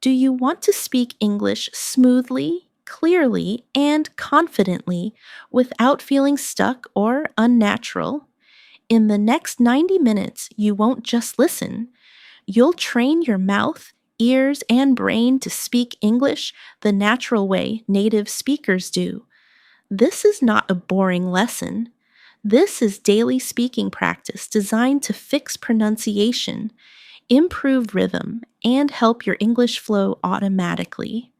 Do you want to speak English smoothly, clearly, and confidently without feeling stuck or unnatural? In the next 90 minutes, you won't just listen. You'll train your mouth, ears, and brain to speak English the natural way native speakers do. This is not a boring lesson. This is daily speaking practice designed to fix pronunciation, improve rhythm, and help your English flow automatically.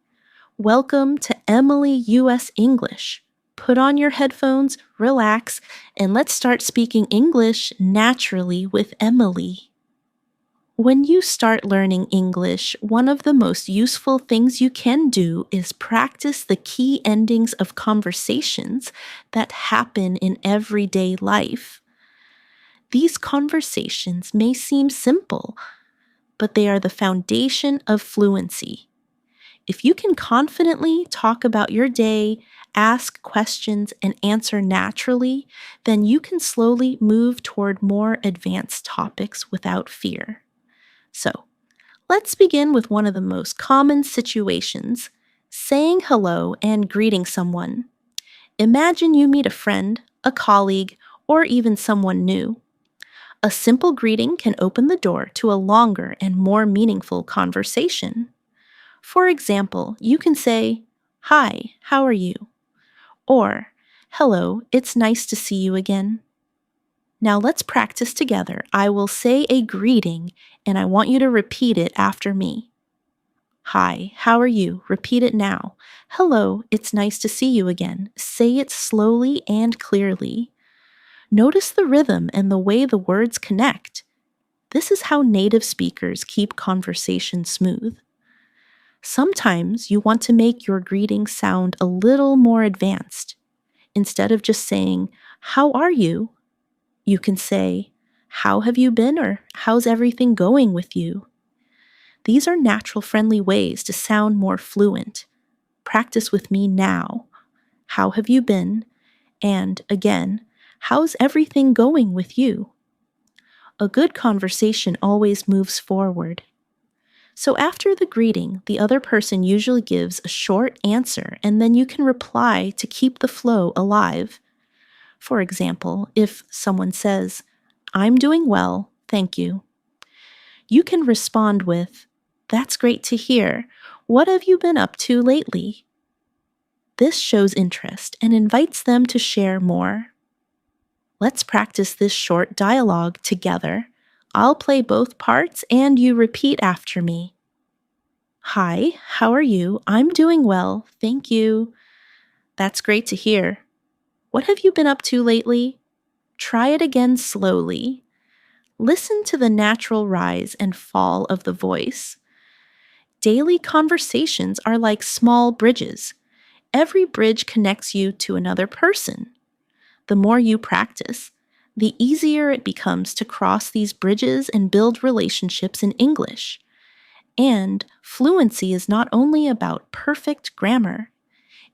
Welcome to Emily US English. Put on your headphones, relax, and let's start speaking English naturally with Emily. When you start learning English, one of the most useful things you can do is practice the key endings of conversations that happen in everyday life. These conversations may seem simple, but they are the foundation of fluency. If you can confidently talk about your day, ask questions, and answer naturally, then you can slowly move toward more advanced topics without fear. So, let's begin with one of the most common situations, saying hello and greeting someone. Imagine you meet a friend, a colleague, or even someone new. A simple greeting can open the door to a longer and more meaningful conversation. For example, you can say, "Hi, how are you?" Or, "Hello, it's nice to see you again." Now let's practice together. I will say a greeting, and I want you to repeat it after me. Hi, how are you? Repeat it now. Hello, it's nice to see you again. Say it slowly and clearly. Notice the rhythm and the way the words connect. This is how native speakers keep conversation smooth. Sometimes you want to make your greeting sound a little more advanced. Instead of just saying, "How are you?" you can say, "How have you been?" or "How's everything going with you?" These are natural, friendly ways to sound more fluent. Practice with me now. How have you been? And again, how's everything going with you? A good conversation always moves forward. So after the greeting, the other person usually gives a short answer, and then you can reply to keep the flow alive. For example, if someone says, "I'm doing well, thank you," you can respond with, "That's great to hear. What have you been up to lately?" This shows interest and invites them to share more. Let's practice this short dialogue together. I'll play both parts and you repeat after me. Hi, how are you? I'm doing well, thank you. That's great to hear. What have you been up to lately? Try it again slowly. Listen to the natural rise and fall of the voice. Daily conversations are like small bridges. Every bridge connects you to another person. The more you practice, the easier it becomes to cross these bridges and build relationships in English. And fluency is not only about perfect grammar,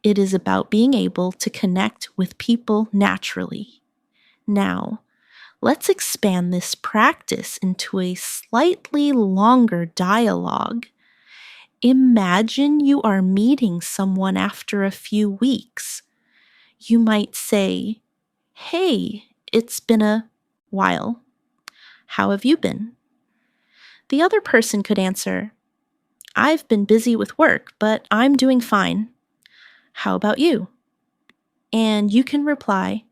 it is about being able to connect with people naturally. Now, let's expand this practice into a slightly longer dialogue. Imagine you are meeting someone after a few weeks. You might say, "Hey, it's been a while. How have you been?" The other person could answer, "I've been busy with work, but I'm doing fine. How about you?" And you can reply,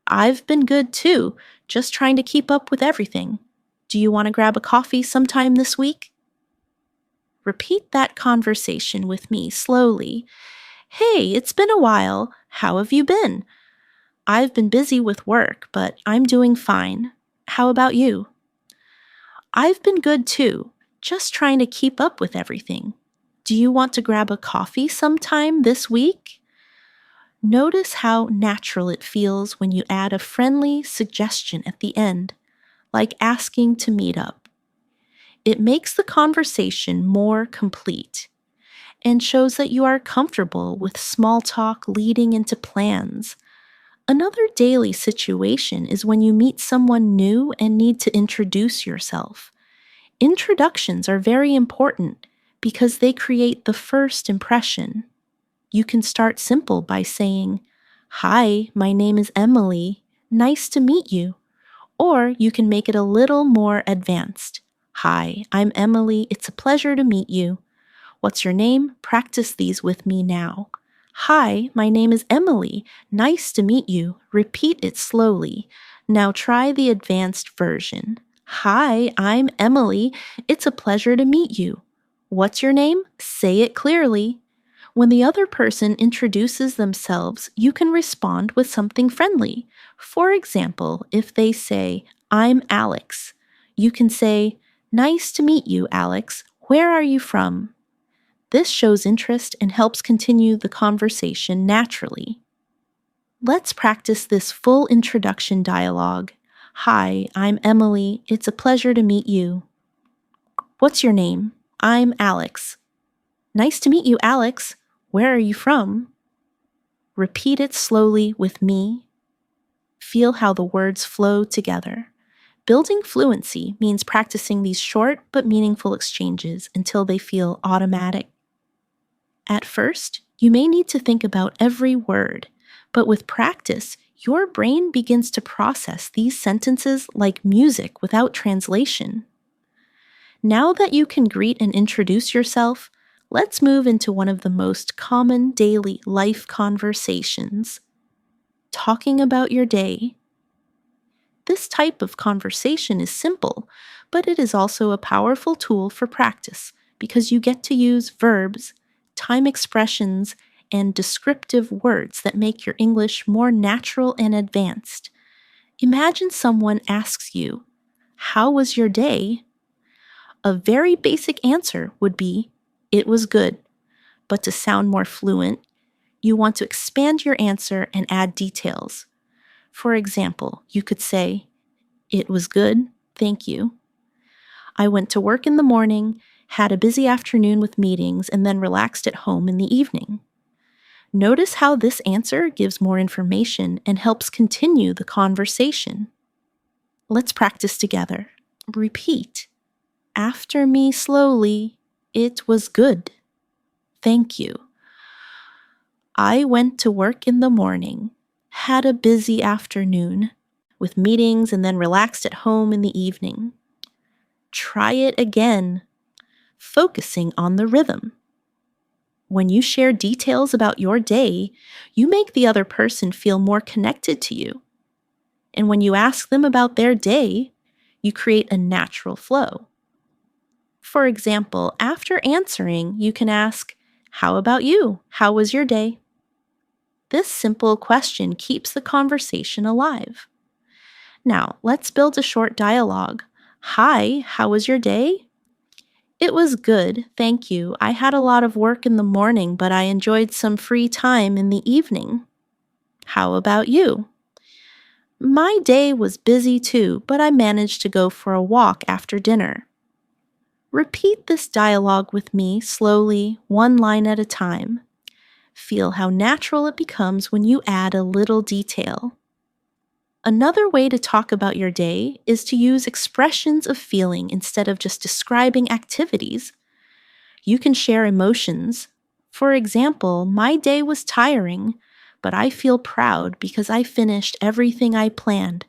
"I've been good too, just trying to keep up with everything. Do you want to grab a coffee sometime this week?" Repeat that conversation with me slowly. "Hey, it's been a while. How have you been?" "I've been busy with work, but I'm doing fine. How about you?" "I've been good too, just trying to keep up with everything. Do you want to grab a coffee sometime this week?" Notice how natural it feels when you add a friendly suggestion at the end, like asking to meet up. It makes the conversation more complete and shows that you are comfortable with small talk leading into plans. Another daily situation is when you meet someone new and need to introduce yourself. Introductions are very important because they create the first impression. You can start simple by saying, "Hi, my name is Emily. Nice to meet you." Or you can make it a little more advanced. "Hi, I'm Emily. It's a pleasure to meet you. What's your name? Practice these with me now." "Hi, my name is Emily. Nice to meet you." Repeat it slowly. Now try the advanced version. "Hi, I'm Emily. It's a pleasure to meet you. What's your name? Say it clearly." When the other person introduces themselves, you can respond with something friendly. For example, if they say, "I'm Alex," you can say, "Nice to meet you, Alex. Where are you from?" This shows interest and helps continue the conversation naturally. Let's practice this full introduction dialogue. "Hi, I'm Emily. It's a pleasure to meet you. What's your name? I'm Alex. Nice to meet you, Alex. Where are you from?" Repeat it slowly with me. Feel how the words flow together. Building fluency means practicing these short but meaningful exchanges until they feel automatic. At first, you may need to think about every word, but with practice, your brain begins to process these sentences like music without translation. Now that you can greet and introduce yourself, let's move into one of the most common daily life conversations. Talking about your day. This type of conversation is simple, but it is also a powerful tool for practice because you get to use verbs, time expressions, and descriptive words that make your English more natural and advanced. Imagine someone asks you, "How was your day?" A very basic answer would be, "It was good." But to sound more fluent, you want to expand your answer and add details. For example, you could say, "It was good, thank you. I went to work in the morning, had a busy afternoon with meetings, and then relaxed at home in the evening." Notice how this answer gives more information and helps continue the conversation. Let's practice together. Repeat after me slowly. "It was good. Thank you. I went to work in the morning, had a busy afternoon with meetings, and then relaxed at home in the evening." Try it again, focusing on the rhythm. When you share details about your day, you make the other person feel more connected to you. And when you ask them about their day, you create a natural flow. For example, after answering, you can ask, "How about you? How was your day?" This simple question keeps the conversation alive. Now, let's build a short dialogue. "Hi, how was your day?" "It was good, thank you. I had a lot of work in the morning, but I enjoyed some free time in the evening." "How about you?" "My day was busy too, but I managed to go for a walk after dinner." Repeat this dialogue with me slowly, one line at a time. Feel how natural it becomes when you add a little detail. Another way to talk about your day is to use expressions of feeling instead of just describing activities. You can share emotions. For example, "My day was tiring, but I feel proud because I finished everything I planned."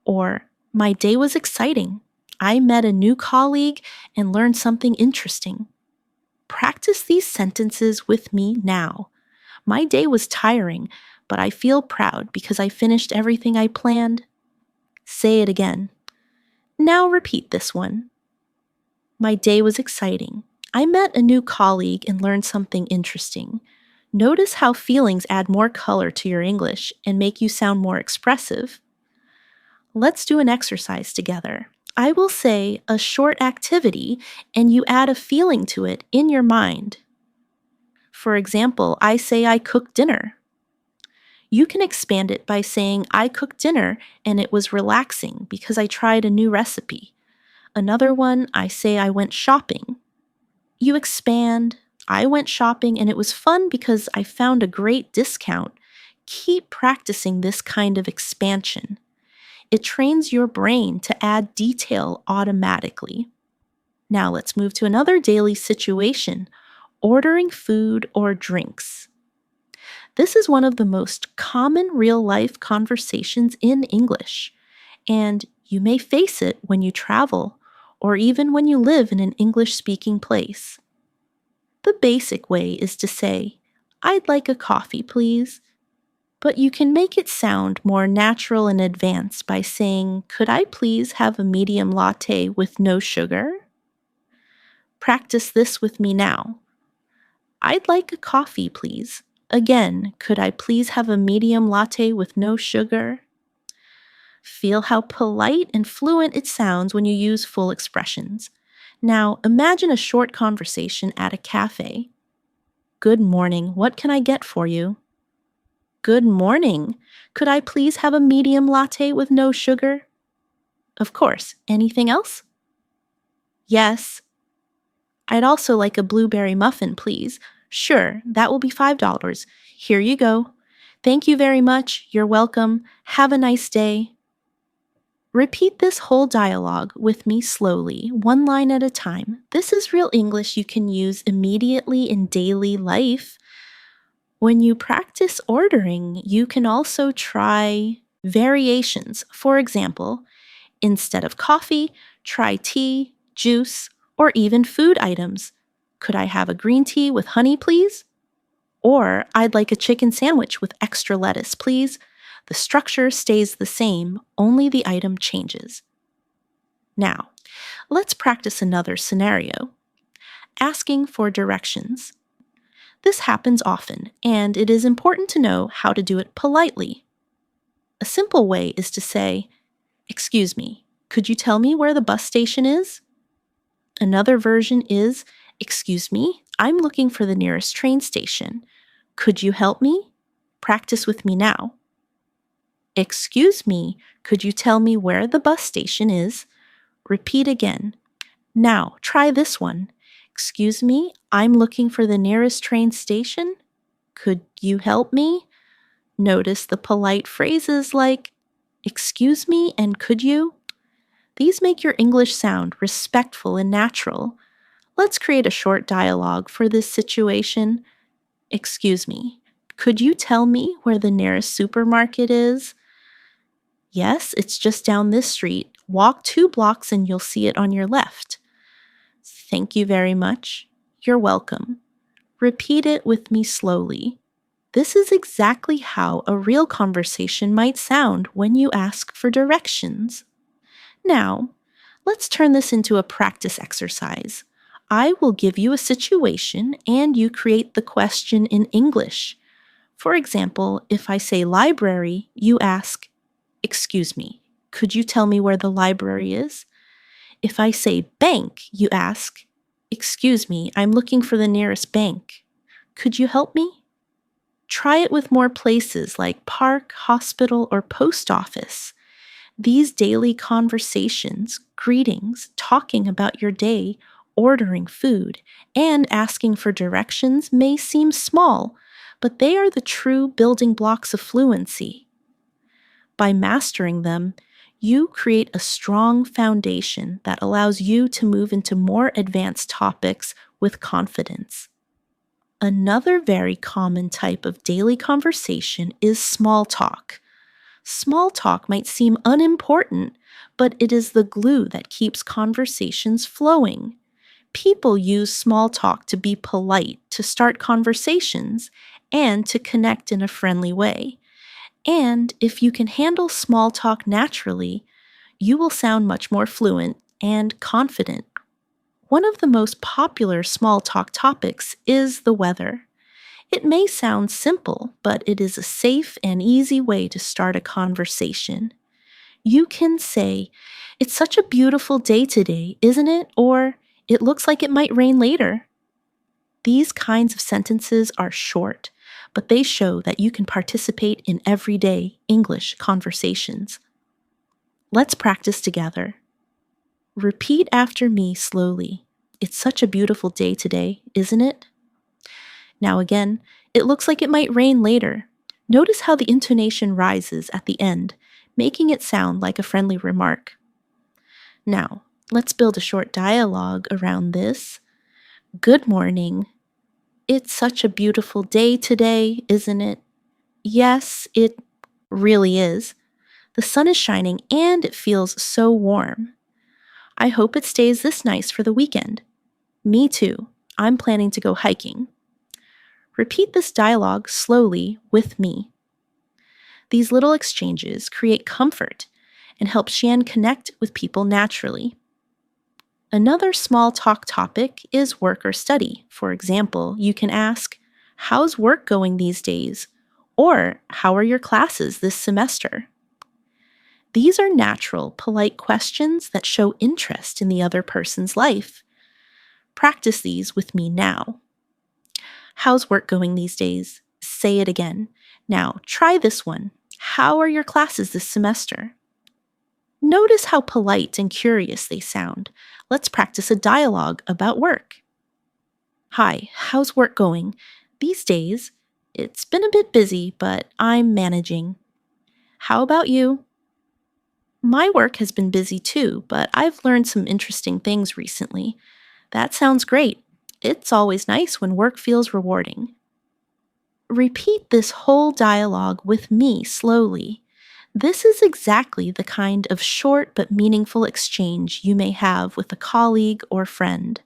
Or, "My day was exciting. I met a new colleague and learned something interesting." Practice these sentences with me now. "My day was tiring, but I feel proud because I finished everything I planned." Say it again. Now repeat this one. "My day was exciting. I met a new colleague and learned something interesting." Notice how feelings add more color to your English and make you sound more expressive. Let's do an exercise together. I will say a short activity and you add a feeling to it in your mind. For example, I say I cooked dinner. You can expand it by saying I cooked dinner and it was relaxing because I tried a new recipe. Another one, I say I went shopping. You expand, I went shopping and it was fun because I found a great discount. Keep practicing this kind of expansion. It trains your brain to add detail automatically. Now let's move to another daily situation, ordering food or drinks. This is one of the most common real-life conversations in English, and you may face it when you travel or even when you live in an English-speaking place. The basic way is to say, "I'd like a coffee, please." But you can make it sound more natural in advance by saying, "Could I please have a medium latte with no sugar?" Practice this with me now. "I'd like a coffee, please." Again, "Could I please have a medium latte with no sugar?" Feel how polite and fluent it sounds when you use full expressions. Now, imagine a short conversation at a cafe. "Good morning, what can I get for you?" "Good morning. Could I please have a medium latte with no sugar?" "Of course. Anything else?" "Yes." "I'd also like a blueberry muffin, please." "Sure, that will be $5. Here you go." "Thank you very much. You're welcome. Have a nice day." Repeat this whole dialogue with me slowly, one line at a time. This is real English you can use immediately in daily life. When you practice ordering, you can also try variations. For example, instead of coffee, try tea, juice, or even food items. "Could I have a green tea with honey, please?" Or, "I'd like a chicken sandwich with extra lettuce, please." The structure stays the same, only the item changes. Now, let's practice another scenario. Asking for directions. This happens often, and it is important to know how to do it politely. A simple way is to say, "Excuse me, could you tell me where the bus station is?" Another version is, "Excuse me, I'm looking for the nearest train station. Could you help me?" Practice with me now. "Excuse me, could you tell me where the bus station is?" Repeat again. Now, try this one. "Excuse me, I'm looking for the nearest train station. Could you help me?" Notice the polite phrases like, "Excuse me" and "could you?" These make your English sound respectful and natural. Let's create a short dialogue for this situation. "Excuse me, could you tell me where the nearest supermarket is?" "Yes, it's just down this street. Walk 2 blocks and you'll see it on your left." "Thank you very much. You're welcome." Repeat it with me slowly. This is exactly how a real conversation might sound when you ask for directions. Now, let's turn this into a practice exercise. I will give you a situation and you create the question in English. For example, if I say library, you ask, "Excuse me, could you tell me where the library is?" If I say bank, you ask, "Excuse me, I'm looking for the nearest bank. Could you help me?" Try it with more places like park, hospital, or post office. These daily conversations, greetings, talking about your day, ordering food, and asking for directions may seem small, but they are the true building blocks of fluency. By mastering them, you create a strong foundation that allows you to move into more advanced topics with confidence. Another very common type of daily conversation is small talk. Small talk might seem unimportant, but it is the glue that keeps conversations flowing. People use small talk to be polite, to start conversations, and to connect in a friendly way. And if you can handle small talk naturally, you will sound much more fluent and confident. One of the most popular small talk topics is the weather. It may sound simple, but it is a safe and easy way to start a conversation. You can say, "It's such a beautiful day today, isn't it?" Or, "It looks like it might rain later." These kinds of sentences are short, but they show that you can participate in everyday English conversations. Let's practice together. Repeat after me slowly. "It's such a beautiful day today, isn't it?" Now again, "It looks like it might rain later." Notice how the intonation rises at the end, making it sound like a friendly remark. Now, Let's build a short dialogue around this. Good morning. It's such a beautiful day today, isn't it? Yes, it really is. The sun is shining and it feels so warm. I hope it stays this nice for the weekend. Me too. I'm planning to go hiking. Repeat this dialogue slowly with me. These little exchanges create comfort and help Shan connect with people naturally. Another small talk topic is work or study. For example, you can ask, "How's work going these days?" Or, "How are your classes this semester?" These are natural, polite questions that show interest in the other person's life. Practice these with me now. How's work going these days? Say it again. Now, try this one. How are your classes this semester? Notice how polite and curious they sound. Let's practice a dialogue about work. Hi, how's work going? These days, it's been a bit busy, but I'm managing. How about you? My work has been busy too, but I've learned some interesting things recently. That sounds great. It's always nice when work feels rewarding. Repeat this whole dialogue with me slowly. This is exactly the kind of short but meaningful exchange you may have with a colleague or friend.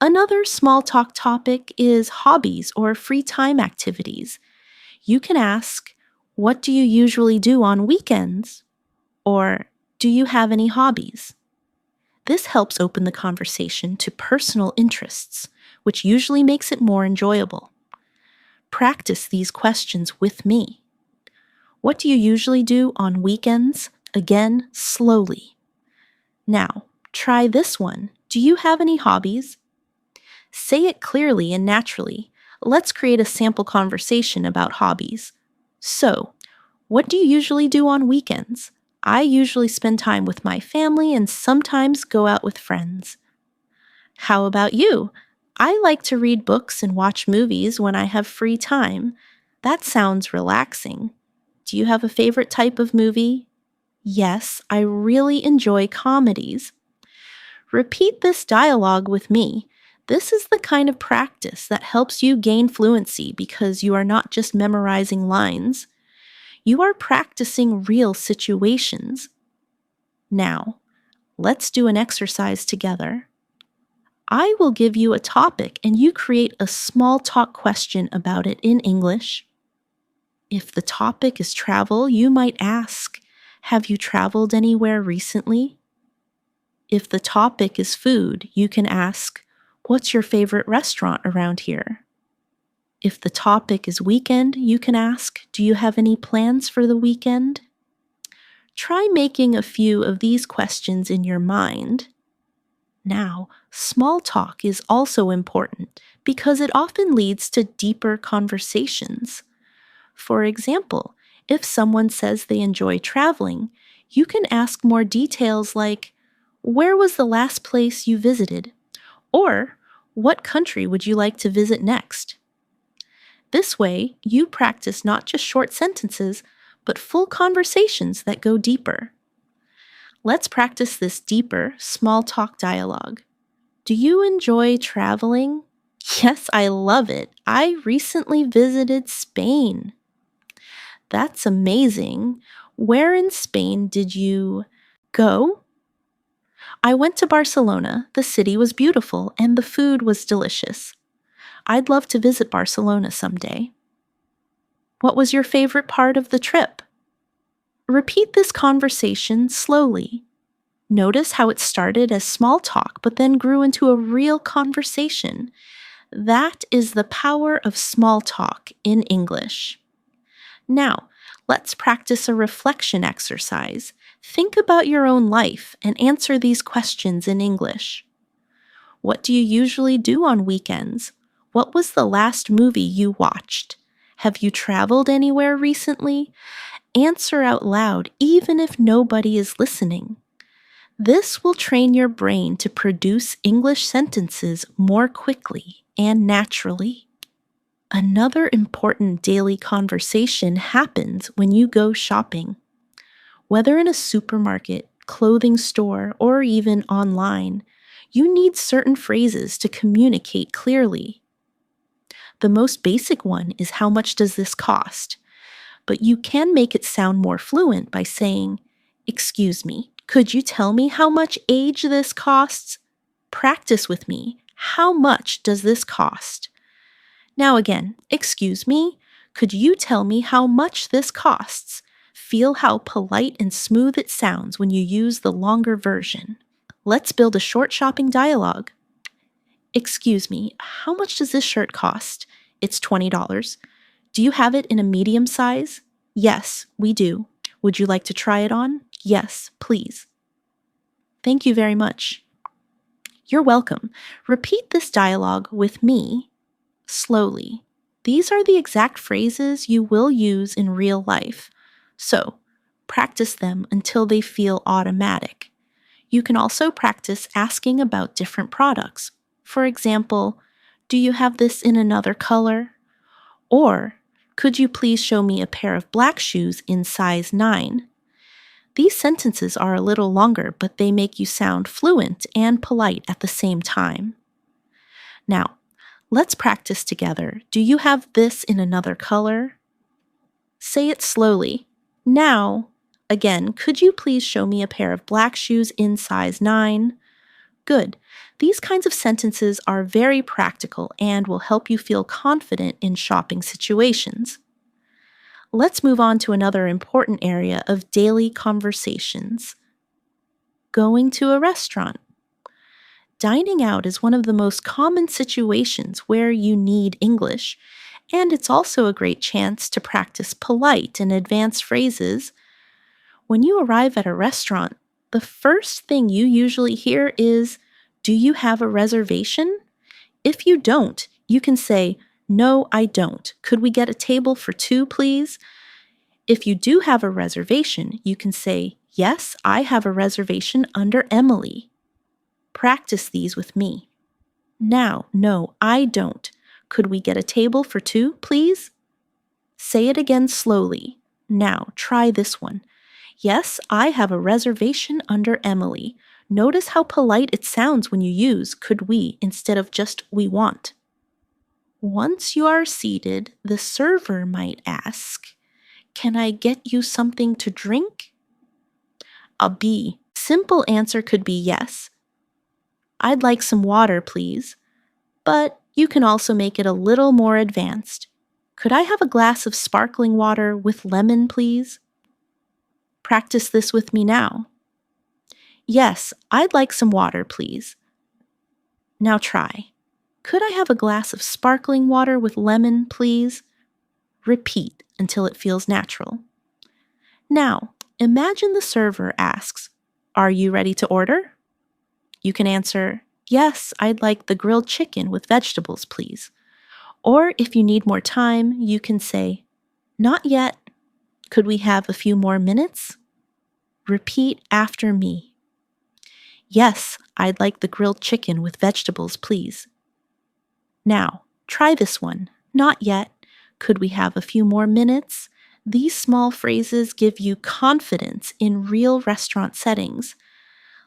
Another small talk topic is hobbies or free time activities. You can ask, "What do you usually do on weekends?" Or, "Do you have any hobbies?" This helps open the conversation to personal interests, which usually makes it more enjoyable. Practice these questions with me. What do you usually do on weekends? Again, slowly. Now, try this one. Do you have any hobbies? Say it clearly and naturally. Let's create a sample conversation about hobbies. So, what do you usually do on weekends? I usually spend time with my family and sometimes go out with friends. How about you? I like to read books and watch movies when I have free time. That sounds relaxing. Do you have a favorite type of movie? Yes, I really enjoy comedies. Repeat this dialogue with me. This is the kind of practice that helps you gain fluency because you are not just memorizing lines. You are practicing real situations. Now, let's do an exercise together. I will give you a topic and you create a small talk question about it in English. If the topic is travel, you might ask, "Have you traveled anywhere recently?" If the topic is food, you can ask, "What's your favorite restaurant around here?" If the topic is weekend, you can ask, "Do you have any plans for the weekend?" Try making a few of these questions in your mind. Now, small talk is also important because it often leads to deeper conversations. For example, if someone says they enjoy traveling, you can ask more details like, "Where was the last place you visited?" Or, "What country would you like to visit next?" This way, you practice not just short sentences, but full conversations that go deeper. Let's practice this deeper, small talk dialogue. Do you enjoy traveling? Yes, I love it. I recently visited Spain. That's amazing. Where in Spain did you go? I went to Barcelona. The city was beautiful and the food was delicious. I'd love to visit Barcelona someday. What was your favorite part of the trip? Repeat this conversation slowly. Notice how it started as small talk but then grew into a real conversation. That is the power of small talk in English. Now, let's practice a reflection exercise. Think about your own life and answer these questions in English. What do you usually do on weekends? What was the last movie you watched? Have you traveled anywhere recently? Answer out loud, even if nobody is listening. This will train your brain to produce English sentences more quickly and naturally. Another important daily conversation happens when you go shopping. Whether in a supermarket, clothing store, or even online, you need certain phrases to communicate clearly. The most basic one is how much does this cost? But you can make it sound more fluent by saying, "Excuse me, could you tell me how much age this costs?" Practice with me. How much does this cost? Now again, "Excuse me, could you tell me how much this costs?" Feel how polite and smooth it sounds when you use the longer version. Let's build a short shopping dialogue. "Excuse me, how much does this shirt cost?" "It's $20. Do you have it in a medium size?" "Yes, we do." "Would you like to try it on?" "Yes, please." Thank you very much. You're welcome. Repeat this dialogue with me slowly. These are the exact phrases you will use in real life. So, practice them until they feel automatic. You can also practice asking about different products. For example, "Do you have this in another color?" Or, "Could you please show me a pair of black shoes in size 9? These sentences are a little longer, but they make you sound fluent and polite at the same time. Now, let's practice together. "Do you have this in another color?" Say it slowly. Now, again, "Could you please show me a pair of black shoes in size 9? Good. These kinds of sentences are very practical and will help you feel confident in shopping situations. Let's move on to another important area of daily conversations. Going to a restaurant. Dining out is one of the most common situations where you need English, and it's also a great chance to practice polite and advanced phrases. When you arrive at a restaurant, the first thing you usually hear is, "Do you have a reservation?" If you don't, you can say, "No, I don't. Could we get a table for 2, please?" If you do have a reservation, you can say, "Yes, I have a reservation under Emily." Practice these with me. Now, "No, I don't. Could we get a table for 2, please?" Say it again slowly. Now, try this one. "Yes, I have a reservation under Emily." Notice how polite it sounds when you use "could we" instead of just "we want." Once you are seated, the server might ask, "Can I get you something to drink?" A B. Simple answer could be yes. "I'd like some water, please." But you can also make it a little more advanced. "Could I have a glass of sparkling water with lemon, please?" Practice this with me now. "Yes, I'd like some water, please." Now try. "Could I have a glass of sparkling water with lemon, please?" Repeat until it feels natural. Now, imagine the server asks, "Are you ready to order?" You can answer, "Yes, I'd like the grilled chicken with vegetables, please." Or if you need more time, you can say, "Not yet. Could we have a few more minutes?" Repeat after me. "Yes, I'd like the grilled chicken with vegetables, please." Now, try this one. "Not yet. Could we have a few more minutes?" These small phrases give you confidence in real restaurant settings.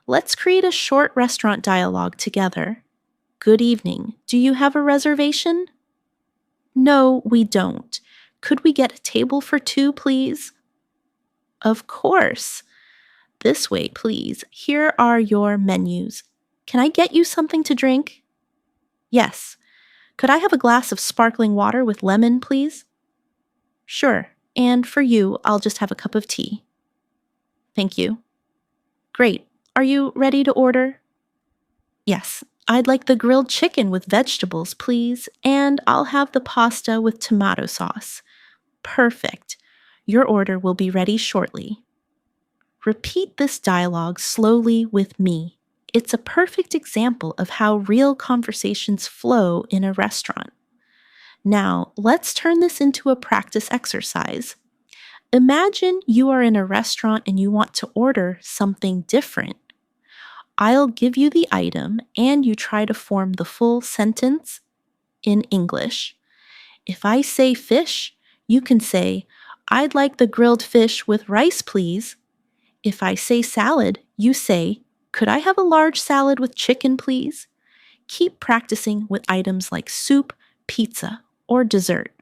Let's create a short restaurant dialogue together. "Good evening. Do you have a reservation?" "No, we don't. Could we get a table for 2, please?" "Of course." "This way, please. Here are your menus. Can I get you something to drink?" "Yes." "Could I have a glass of sparkling water with lemon, please?" "Sure. And for you, I'll just have a cup of tea." "Thank you." "Great. Are you ready to order?" "Yes. I'd like the grilled chicken with vegetables, please, and I'll have the pasta with tomato sauce." Perfect. Your order will be ready shortly. Repeat this dialogue slowly with me. It's a perfect example of how real conversations flow in a restaurant. Now, let's turn this into a practice exercise. Imagine you are in a restaurant and you want to order something different. I'll give you the item and you try to form the full sentence in English. If I say fish, you can say, "I'd like the grilled fish with rice, please." If I say salad, You say, "Could I have a large salad with chicken, please?" Keep practicing with items like soup, pizza, or dessert.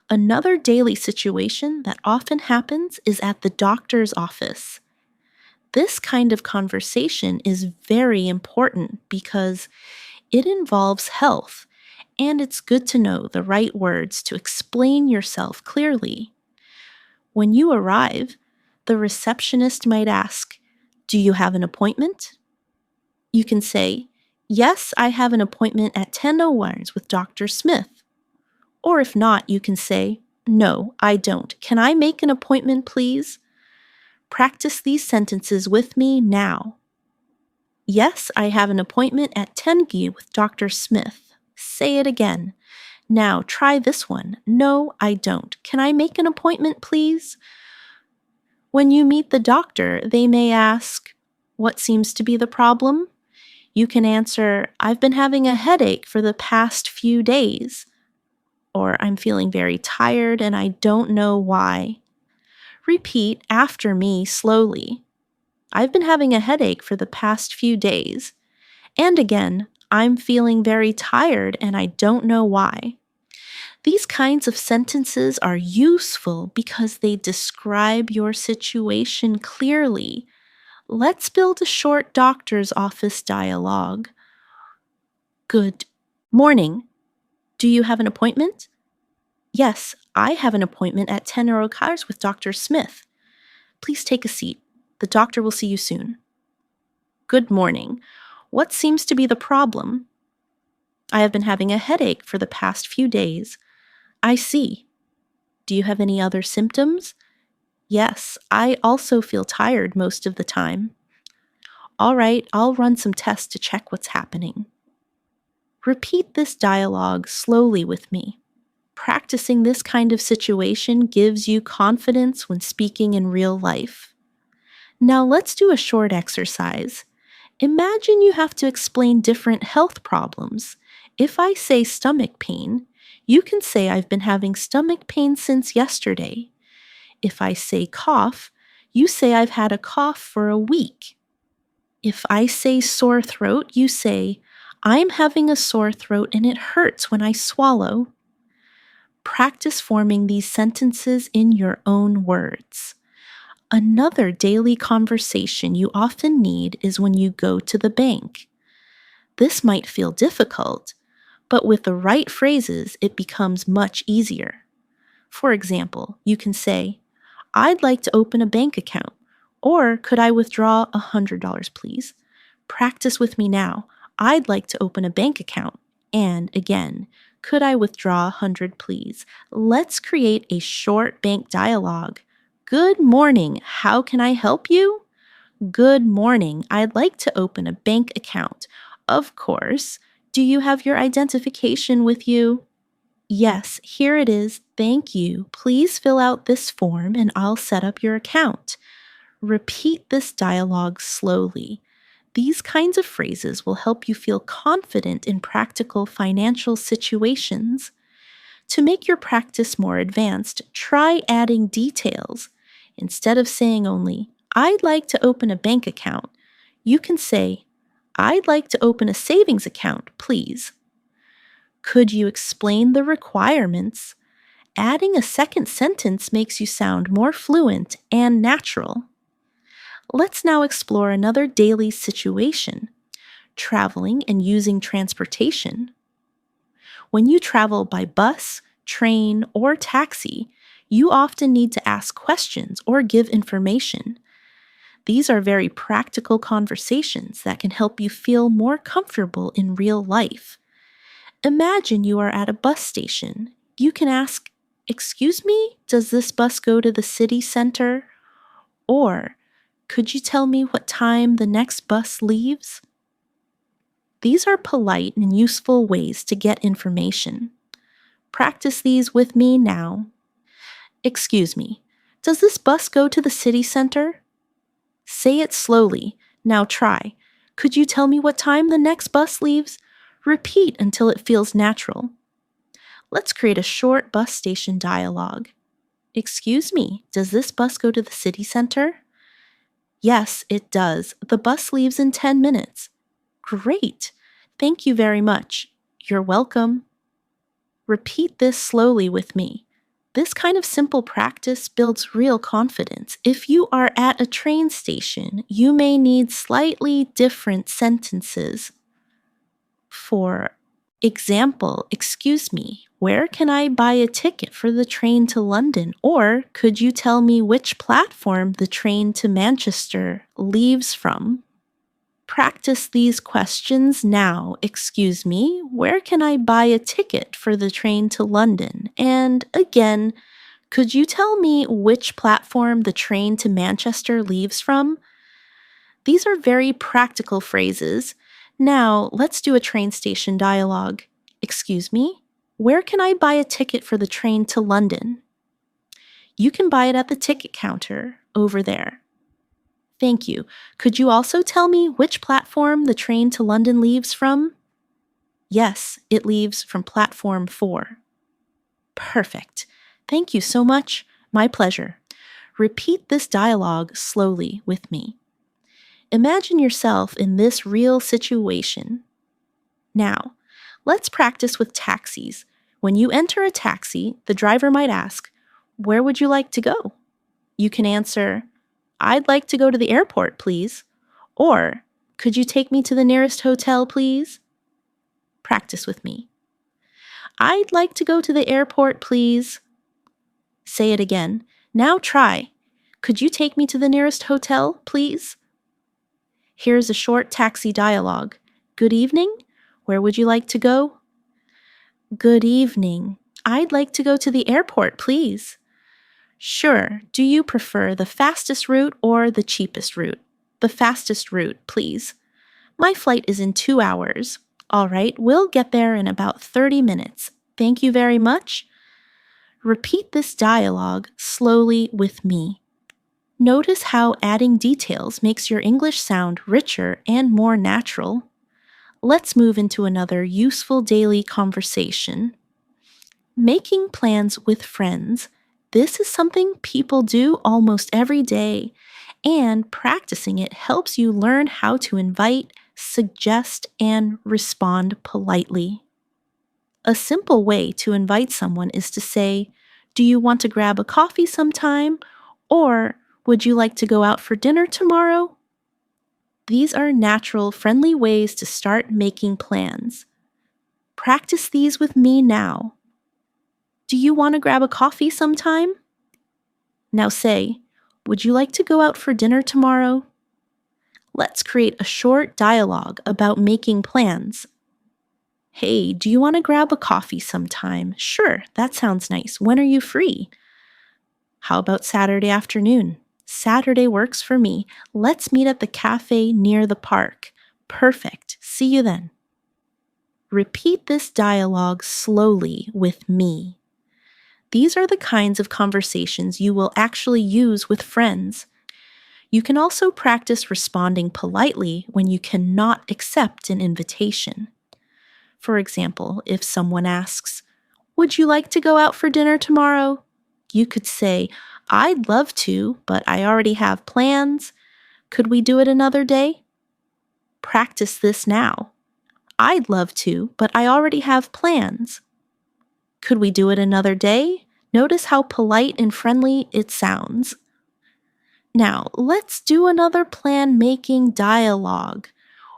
Another daily situation that often happens is at the doctor's office. This kind of conversation is very important because it involves health, and it's good to know the right words to explain yourself clearly. When you arrive, the receptionist might ask, "Do you have an appointment?" You can say, "Yes, I have an appointment at 10:01 with Dr. Smith." Or if not, you can say, "No, I don't. Can I make an appointment, please?" Practice these sentences with me now. Yes, I have an appointment at 10:00 with Dr. Smith. Say it again. Now try this one. No, I don't. Can I make an appointment, please? When you meet the doctor, they may ask, "What seems to be the problem?" You can answer, "I've been having a headache for the past few days." Or, "I'm feeling very tired and I don't know why." Repeat after me slowly. "I've been having a headache for the past few days." And again, "I'm feeling very tired and I don't know why." These kinds of sentences are useful because they describe your situation clearly. Let's build a short doctor's office dialogue. Good morning. Do you have an appointment? Yes, I have an appointment at 10:00 with Dr. Smith. Please take a seat. The doctor will see you soon. Good morning. What seems to be the problem? I have been having a headache for the past few days. I see. Do you have any other symptoms? Yes, I also feel tired most of the time. All right, I'll run some tests to check what's happening. Repeat this dialogue slowly with me. Practicing this kind of situation gives you confidence when speaking in real life. Now let's do a short exercise. Imagine you have to explain different health problems. If I say stomach pain, you can say I've been having stomach pain since yesterday. If I say cough, you say I've had a cough for a week. If I say sore throat, you say I'm having a sore throat and it hurts when I swallow. Practice forming these sentences in your own words. Another daily conversation you often need is when you go to the bank. This might feel difficult, but with the right phrases, it becomes much easier. For example, you can say, "I'd like to open a bank account," or "Could I withdraw $100, please?" Practice with me now. "I'd like to open a bank account." And again, "Could I withdraw 100, please?" Let's create a short bank dialogue. Good morning. How can I help you? Good morning. I'd like to open a bank account. Of course. Do you have your identification with you? Yes, here it is. Thank you. Please fill out this form and I'll set up your account. Repeat this dialogue slowly. These kinds of phrases will help you feel confident in practical financial situations. To make your practice more advanced, try adding details. Instead of saying only, "I'd like to open a bank account," you can say, "I'd like to open a savings account, please." Could you explain the requirements? Adding a second sentence makes you sound more fluent and natural. Let's now explore another daily situation: traveling and using transportation. When you travel by bus, train, or taxi, you often need to ask questions or give information. These are very practical conversations that can help you feel more comfortable in real life. Imagine you are at a bus station. You can ask, "Excuse me, does this bus go to the city center?" Or, "Could you tell me what time the next bus leaves?" These are polite and useful ways to get information. Practice these with me now. "Excuse me, does this bus go to the city center?" Say it slowly. Now try. "Could you tell me what time the next bus leaves?" Repeat until it feels natural. Let's create a short bus station dialogue. "Excuse me, does this bus go to the city center?" Yes, it does. The bus leaves in 10 minutes. Great. Thank you very much. You're welcome. Repeat this slowly with me. This kind of simple practice builds real confidence. If you are at a train station, you may need slightly different sentences. For example, excuse me, where can I buy a ticket for the train to London? Or could you tell me which platform the train to Manchester leaves from? Practice these questions now. Excuse me, where can I buy a ticket for the train to London? And again, could you tell me which platform the train to Manchester leaves from? These are very practical phrases. Now, let's do a train station dialogue. Excuse me, where can I buy a ticket for the train to London? You can buy it at the ticket counter over there. Thank you. Could you also tell me which platform the train to London leaves from? Yes, it leaves from platform 4. Perfect. Thank you so much. My pleasure. Repeat this dialogue slowly with me. Imagine yourself in this real situation. Now, let's practice with taxis. When you enter a taxi, the driver might ask, "Where would you like to go?" You can answer, "I'd like to go to the airport, please." Or, "Could you take me to the nearest hotel, please?" Practice with me. "I'd like to go to the airport, please." Say it again. Now try. "Could you take me to the nearest hotel, please?" Here's a short taxi dialogue. Good evening. Where would you like to go? Good evening. I'd like to go to the airport, please. Sure. Do you prefer the fastest route or the cheapest route? The fastest route, please. My flight is in 2 hours. All right, we'll get there in about 30 minutes. Thank you very much. Repeat this dialogue slowly with me. Notice how adding details makes your English sound richer and more natural. Let's move into another useful daily conversation. Making plans with friends. This is something people do almost every day, and practicing it helps you learn how to invite, suggest, and respond politely. A simple way to invite someone is to say, "Do you want to grab a coffee sometime?" Or, "Would you like to go out for dinner tomorrow?" These are natural, friendly ways to start making plans. Practice these with me now. Do you want to grab a coffee sometime? Now say, "Would you like to go out for dinner tomorrow?" Let's create a short dialogue about making plans. Hey, do you want to grab a coffee sometime? Sure, that sounds nice. When are you free? How about Saturday afternoon? Saturday works for me. Let's meet at the cafe near the park. Perfect. See you then. Repeat this dialogue slowly with me. These are the kinds of conversations you will actually use with friends. You can also practice responding politely when you cannot accept an invitation. For example, if someone asks, "Would you like to go out for dinner tomorrow?" You could say, "I'd love to, but I already have plans. Could we do it another day?" Practice this now. "I'd love to, but I already have plans. Could we do it another day?" Notice how polite and friendly it sounds. Now, let's do another plan-making dialogue.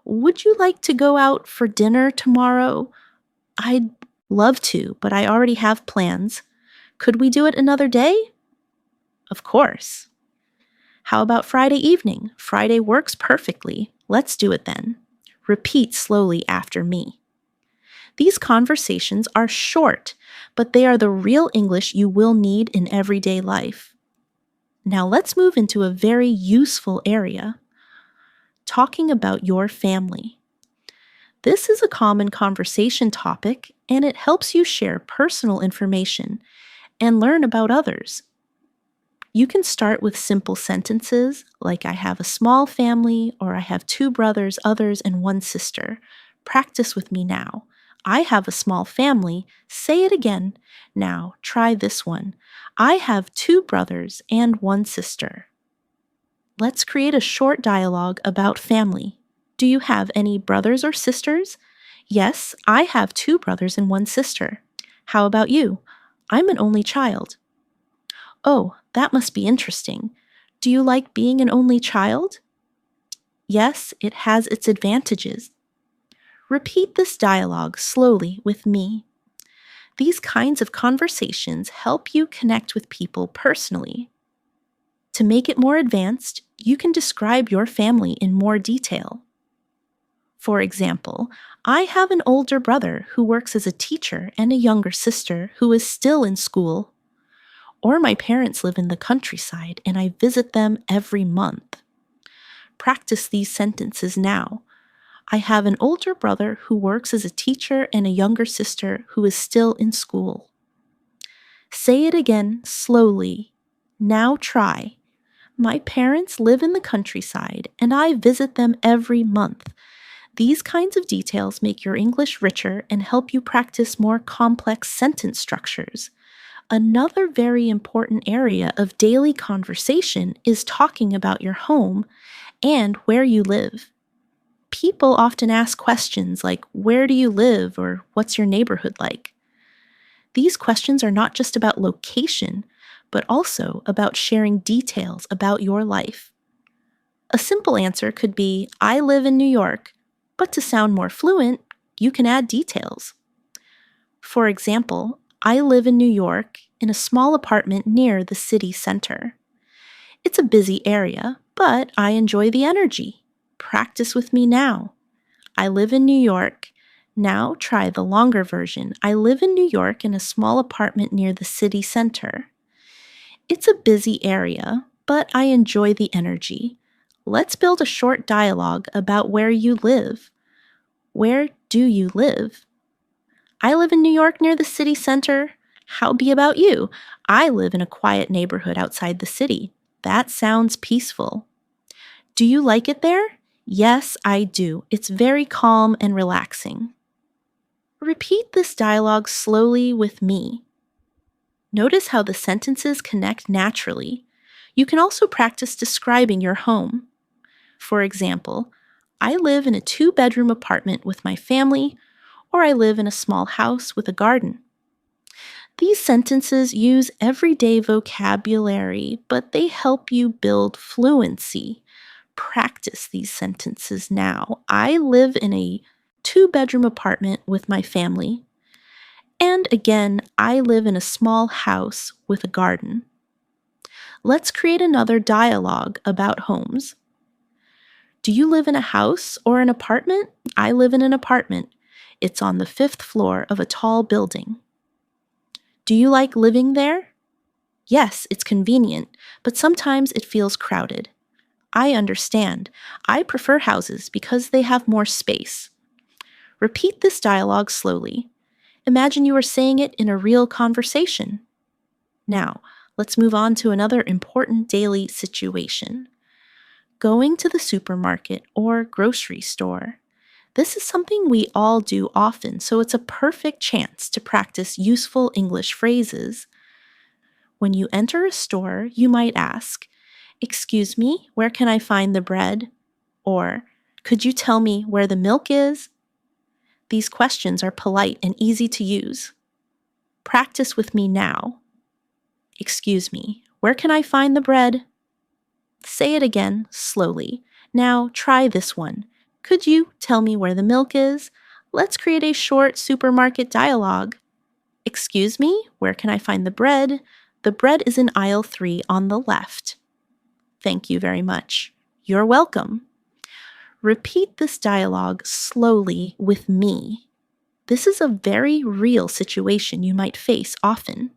Would you like to go out for dinner tomorrow? I'd love to, but I already have plans. Could we do it another day? Of course. How about Friday evening? Friday works perfectly. Let's do it then. Repeat slowly after me. These conversations are short, but they are the real English you will need in everyday life. Now let's move into a very useful area, talking about your family. This is a common conversation topic, and it helps you share personal information and learn about others. You can start with simple sentences like "I have a small family" or "I have 2 brothers, others, and 1 sister." Practice with me now. "I have a small family." Say it again. Now try this one. "I have 2 brothers and 1 sister." Let's create a short dialogue about family. Do you have any brothers or sisters? Yes, I have 2 brothers and 1 sister. How about you? I'm an only child. Oh, that must be interesting. Do you like being an only child? Yes, it has its advantages. Repeat this dialogue slowly with me. These kinds of conversations help you connect with people personally. To make it more advanced, you can describe your family in more detail. For example, I have an older brother who works as a teacher and a younger sister who is still in school. Or my parents live in the countryside and I visit them every month. Practice these sentences now. I have an older brother who works as a teacher and a younger sister who is still in school. Say it again slowly. Now try. My parents live in the countryside and I visit them every month. These kinds of details make your English richer and help you practice more complex sentence structures. Another very important area of daily conversation is talking about your home and where you live. People often ask questions like, where do you live or what's your neighborhood like? These questions are not just about location, but also about sharing details about your life. A simple answer could be, I live in New York, but to sound more fluent, you can add details. For example, I live in New York in a small apartment near the city center. It's a busy area, but I enjoy the energy. Practice with me now. I live in New York. Now try the longer version. I live in New York in a small apartment near the city center. It's a busy area, but I enjoy the energy. Let's build a short dialogue about where you live. Where do you live? I live in New York near the city center. How be about you? I live in a quiet neighborhood outside the city. That sounds peaceful. Do you like it there? Yes, I do. It's very calm and relaxing. Repeat this dialogue slowly with me. Notice how the sentences connect naturally. You can also practice describing your home. For example, I live in a 2-bedroom apartment with my family, or I live in a small house with a garden. These sentences use everyday vocabulary, but they help you build fluency. Practice these sentences now. I live in a 2-bedroom apartment with my family. And again, I live in a small house with a garden. Let's create another dialogue about homes. Do you live in a house or an apartment? I live in an apartment. It's on the 5th floor of a tall building. Do you like living there? Yes, it's convenient, but sometimes it feels crowded. I understand. I prefer houses because they have more space. Repeat this dialogue slowly. Imagine you are saying it in a real conversation. Now, let's move on to another important daily situation. Going to the supermarket or grocery store. This is something we all do often, so it's a perfect chance to practice useful English phrases. When you enter a store, you might ask, "Excuse me, where can I find the bread?" Or, "Could you tell me where the milk is?" These questions are polite and easy to use. Practice with me now. Excuse me, where can I find the bread? Say it again, slowly. Now try this one. Could you tell me where the milk is? Let's create a short supermarket dialogue. Excuse me, where can I find the bread? The bread is in aisle 3 on the left. Thank you very much. You're welcome. Repeat this dialogue slowly with me. This is a very real situation you might face often.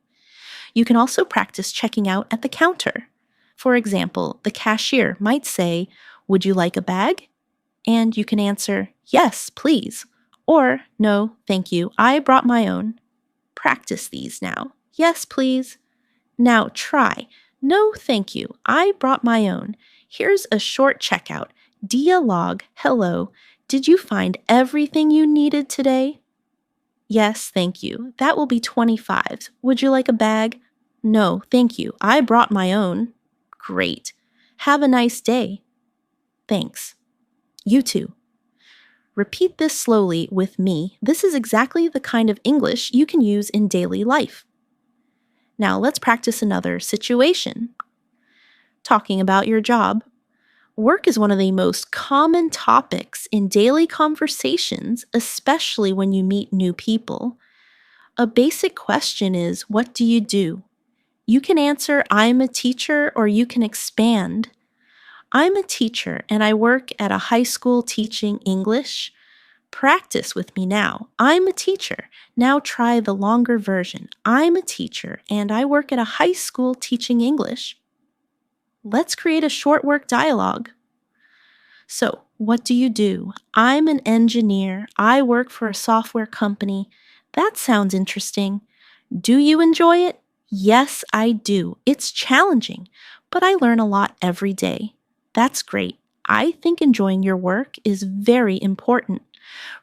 You can also practice checking out at the counter. For example, the cashier might say, "Would you like a bag?" And you can answer, "Yes, please." Or, "No, thank you, I brought my own." Practice these now. Yes, please. Now try. "No, thank you, I brought my own. Here's a short checkout. Dialogue, hello. Did you find everything you needed today?" Yes, thank you. That will be 25. Would you like a bag? No, thank you. I brought my own. Great. Have a nice day. Thanks. You too. Repeat this slowly with me. This is exactly the kind of English you can use in daily life. Now let's practice another situation. Talking about your job. Work is one of the most common topics in daily conversations, especially when you meet new people. A basic question is, what do you do? You can answer, I'm a teacher, or you can expand. I'm a teacher and I work at a high school teaching English. Practice with me now. I'm a teacher. Now try the longer version. I'm a teacher and I work at a high school teaching English. Let's create a short work dialogue. So, what do you do? I'm an engineer. I work for a software company. That sounds interesting. Do you enjoy it? Yes, I do. It's challenging, but I learn a lot every day. That's great. I think enjoying your work is very important.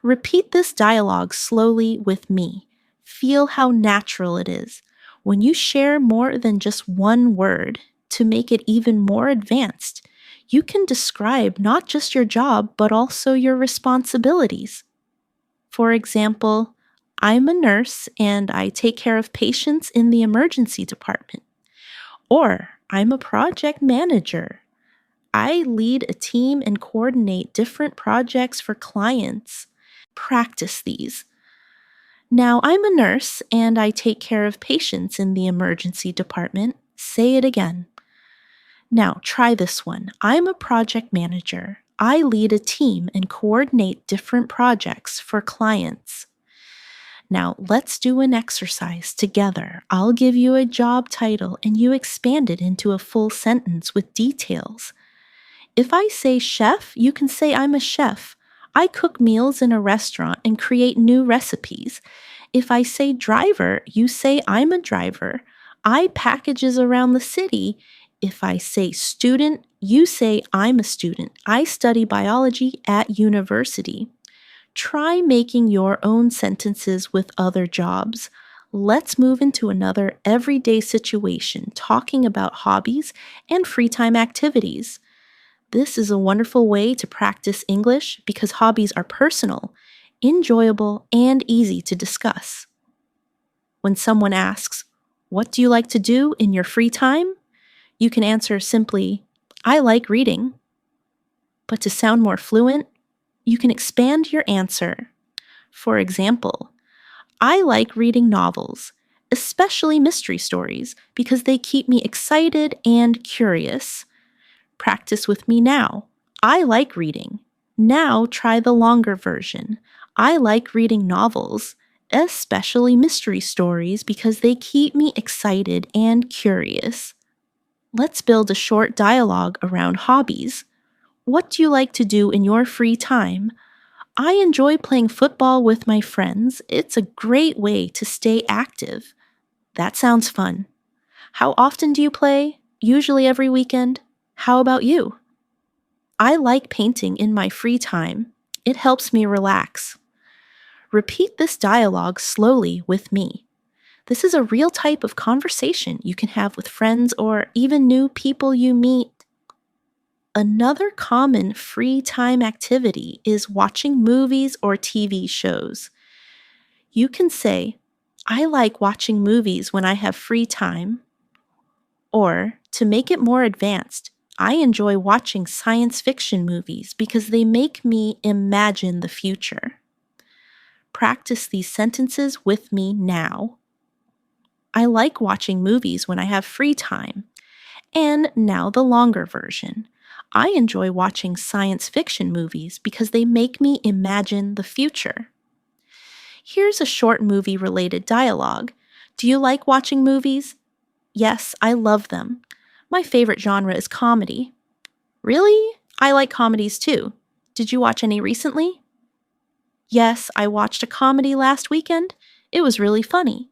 Repeat this dialogue slowly with me. Feel how natural it is. When you share more than just one word to make it even more advanced, you can describe not just your job, but also your responsibilities. For example, I'm a nurse and I take care of patients in the emergency department. Or, I'm a project manager. I lead a team and coordinate different projects for clients. Practice these. Now, I'm a nurse and I take care of patients in the emergency department. Say it again. Now, try this one. I'm a project manager. I lead a team and coordinate different projects for clients. Now, let's do an exercise together. I'll give you a job title and you expand it into a full sentence with details. If I say chef, you can say I'm a chef. I cook meals in a restaurant and create new recipes. If I say driver, you say I'm a driver. I packages around the city. If I say student, you say I'm a student. I study biology at university. Try making your own sentences with other jobs. Let's move into another everyday situation, talking about hobbies and free time activities. This is a wonderful way to practice English because hobbies are personal, enjoyable, and easy to discuss. When someone asks, "What do you like to do in your free time?" you can answer simply, "I like reading." But to sound more fluent, you can expand your answer. For example, I like reading novels, especially mystery stories, because they keep me excited and curious. Practice with me now. I like reading. Now try the longer version. I like reading novels, especially mystery stories, because they keep me excited and curious. Let's build a short dialogue around hobbies. What do you like to do in your free time? I enjoy playing football with my friends. It's a great way to stay active. That sounds fun. How often do you play? Usually every weekend. How about you? I like painting in my free time. It helps me relax. Repeat this dialogue slowly with me. This is a real type of conversation you can have with friends or even new people you meet. Another common free time activity is watching movies or TV shows. You can say, I like watching movies when I have free time. Or, to make it more advanced, I enjoy watching science fiction movies because they make me imagine the future. Practice these sentences with me now. I like watching movies when I have free time. And now the longer version. I enjoy watching science fiction movies because they make me imagine the future. Here's a short movie-related dialogue. Do you like watching movies? Yes, I love them. My favorite genre is comedy. Really? I like comedies too. Did you watch any recently? Yes, I watched a comedy last weekend. It was really funny.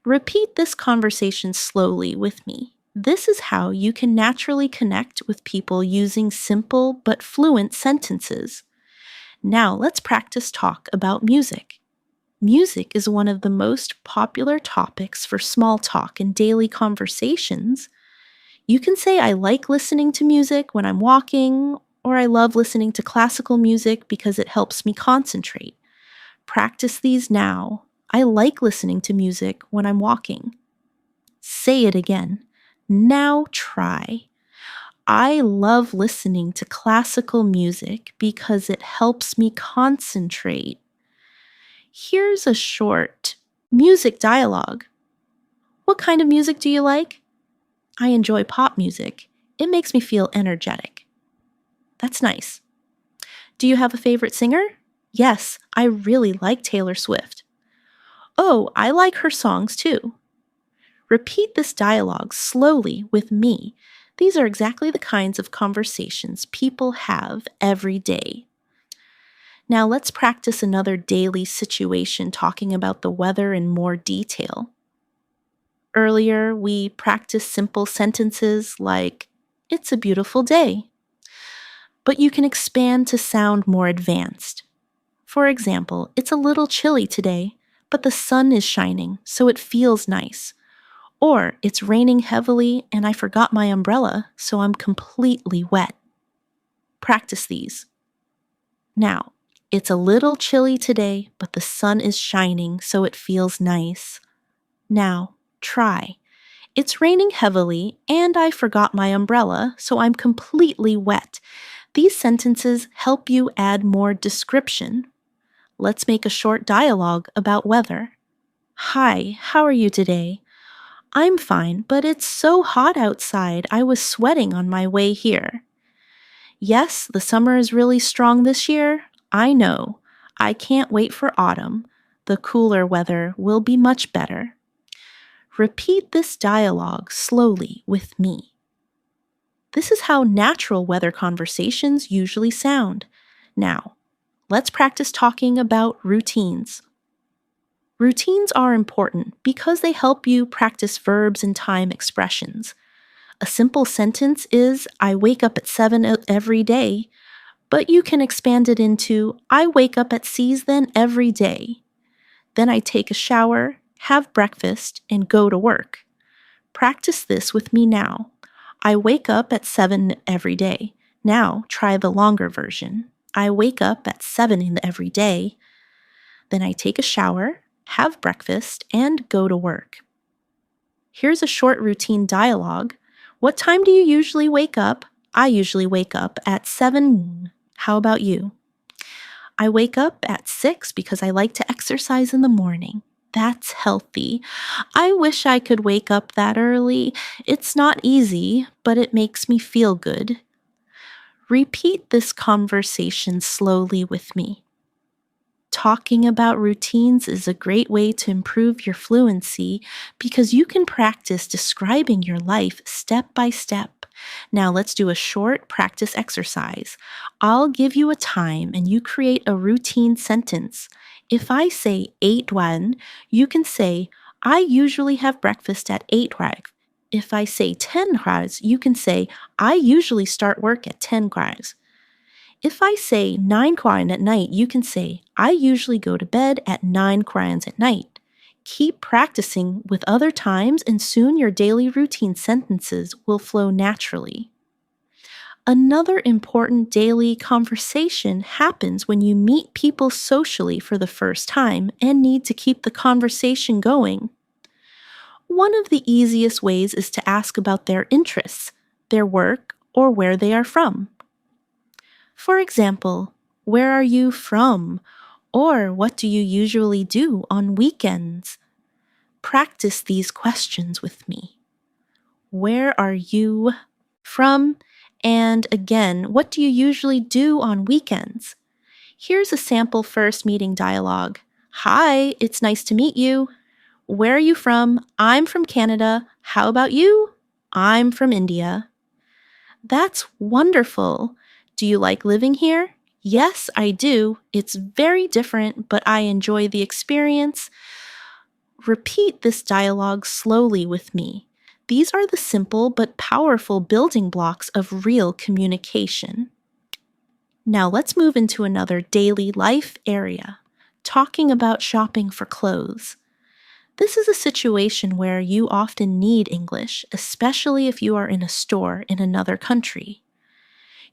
Repeat this conversation slowly with me. This is how you can naturally connect with people using simple but fluent sentences. Now let's practice talk about music. Music is one of the most popular topics for small talk and daily conversations. You can say, I like listening to music when I'm walking, or I love listening to classical music because it helps me concentrate. Practice these now. I like listening to music when I'm walking. Say it again. Now try. I love listening to classical music because it helps me concentrate. Here's a short music dialogue. What kind of music do you like? I enjoy pop music. It makes me feel energetic. That's nice. Do you have a favorite singer? Yes, I really like Taylor Swift. Oh, I like her songs too. Repeat this dialogue slowly with me. These are exactly the kinds of conversations people have every day. Now let's practice another daily situation talking about the weather in more detail. Earlier, we practiced simple sentences like, "It's a beautiful day." But you can expand to sound more advanced. For example, it's a little chilly today, but the sun is shining, so it feels nice. Or it's raining heavily and I forgot my umbrella, so I'm completely wet. Practice these. Now, it's a little chilly today, but the sun is shining, so it feels nice. Now, try. It's raining heavily and I forgot my umbrella, so I'm completely wet. These sentences help you add more description. Let's make a short dialogue about weather. Hi, how are you today? I'm fine, but it's so hot outside, I was sweating on my way here. Yes, the summer is really strong this year. I know. I can't wait for autumn. The cooler weather will be much better. Repeat this dialogue slowly with me. This is how natural weather conversations usually sound. Now, let's practice talking about routines. Routines are important because they help you practice verbs and time expressions. A simple sentence is, I wake up at 7 every day, but you can expand it into, I wake up at C's then every day. Then I take a shower, have breakfast, and go to work. Practice this with me now. I wake up at 7 every day. Now try the longer version. I wake up at 7 every day. Then I take a shower, have breakfast, and go to work. Here's a short routine dialogue. What time do you usually wake up? I usually wake up at 7. How about you? I wake up at 6 because I like to exercise in the morning. That's healthy. I wish I could wake up that early. It's not easy, but it makes me feel good. Repeat this conversation slowly with me. Talking about routines is a great way to improve your fluency because you can practice describing your life step by step. Now let's do a short practice exercise. I'll give you a time and you create a routine sentence. If I say 8:1, you can say, I usually have breakfast at 8:00. If I say 10:00, you can say, I usually start work at 10:00. If I say 9:00 at night, you can say, I usually go to bed at 9:00 at night. Keep practicing with other times and soon your daily routine sentences will flow naturally. Another important daily conversation happens when you meet people socially for the first time and need to keep the conversation going. One of the easiest ways is to ask about their interests, their work, or where they are from. For example, where are you from? Or what do you usually do on weekends? Practice these questions with me. Where are you from? And again, what do you usually do on weekends? Here's a sample first meeting dialogue. Hi, it's nice to meet you. Where are you from? I'm from Canada. How about you? I'm from India. That's wonderful. Do you like living here? Yes, I do. It's very different, but I enjoy the experience. Repeat this dialogue slowly with me. These are the simple but powerful building blocks of real communication. Now let's move into another daily life area, talking about shopping for clothes. This is a situation where you often need English, especially if you are in a store in another country.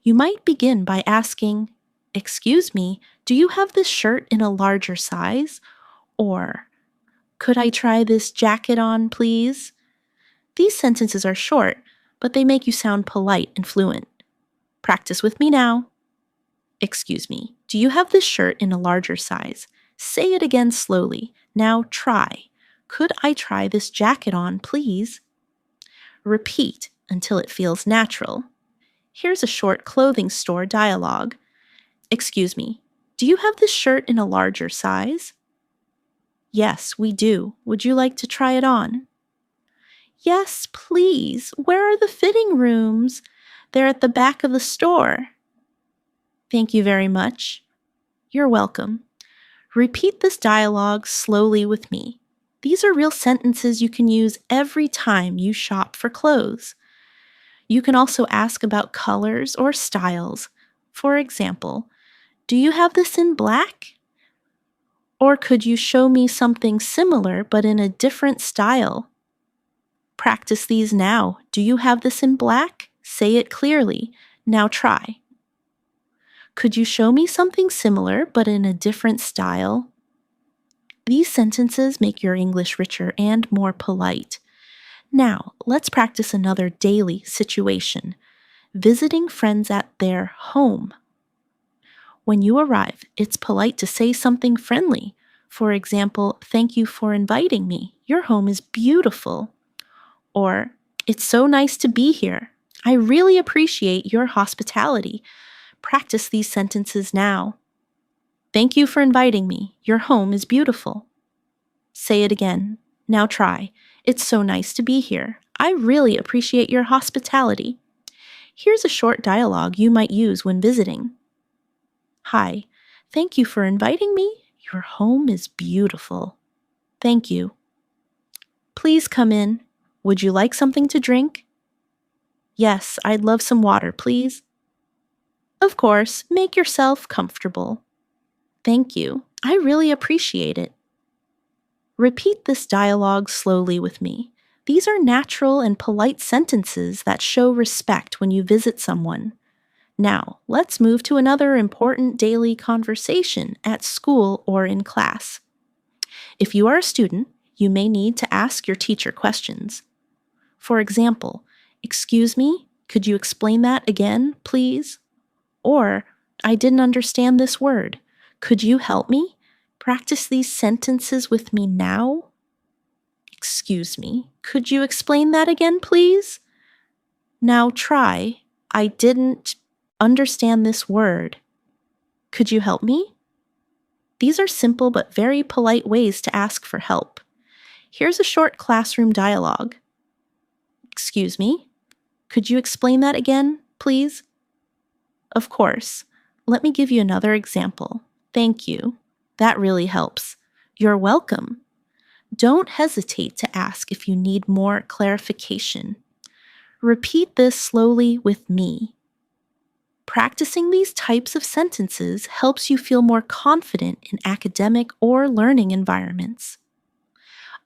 You might begin by asking, "Excuse me, do you have this shirt in a larger size?" Or, "Could I try this jacket on, please?" These sentences are short, but they make you sound polite and fluent. Practice with me now. "Excuse me, do you have this shirt in a larger size?" Say it again slowly. Now try. "Could I try this jacket on, please?" Repeat until it feels natural. Here's a short clothing store dialogue. "Excuse me, do you have this shirt in a larger size?" "Yes, we do. Would you like to try it on?" "Yes, please. Where are the fitting rooms?" "They're at the back of the store." "Thank you very much." "You're welcome." Repeat this dialogue slowly with me. These are real sentences you can use every time you shop for clothes. You can also ask about colors or styles. For example, "Do you have this in black?" Or could you show me something similar but in a different style? Practice these now. "Do you have this in black?" Say it clearly. Now try. "Could you show me something similar but in a different style?" These sentences make your English richer and more polite. Now, let's practice another daily situation: visiting friends at their home. When you arrive, it's polite to say something friendly. For example, "Thank you for inviting me. Your home is beautiful." Or, "It's so nice to be here. I really appreciate your hospitality." Practice these sentences now. "Thank you for inviting me. Your home is beautiful." Say it again. Now try. "It's so nice to be here. I really appreciate your hospitality." Here's a short dialogue you might use when visiting. "Hi, thank you for inviting me. Your home is beautiful." "Thank you." "Please come in. Would you like something to drink?" "Yes, I'd love some water, please." "Of course, make yourself comfortable." "Thank you. I really appreciate it." Repeat this dialogue slowly with me. These are natural and polite sentences that show respect when you visit someone. Now, let's move to another important daily conversation at school or in class. If you are a student, you may need to ask your teacher questions. For example, "Excuse me, could you explain that again, please?" Or, "I didn't understand this word. Could you help me?" Practice these sentences with me now. "Excuse me, could you explain that again, please?" Now try, "I didn't understand this word. Could you help me?" These are simple but very polite ways to ask for help. Here's a short classroom dialogue. "Excuse me, could you explain that again, please?" "Of course. Let me give you another example. Thank you. That really helps." "You're welcome." Don't hesitate to ask if you need more clarification. Repeat this slowly with me. Practicing these types of sentences helps you feel more confident in academic or learning environments.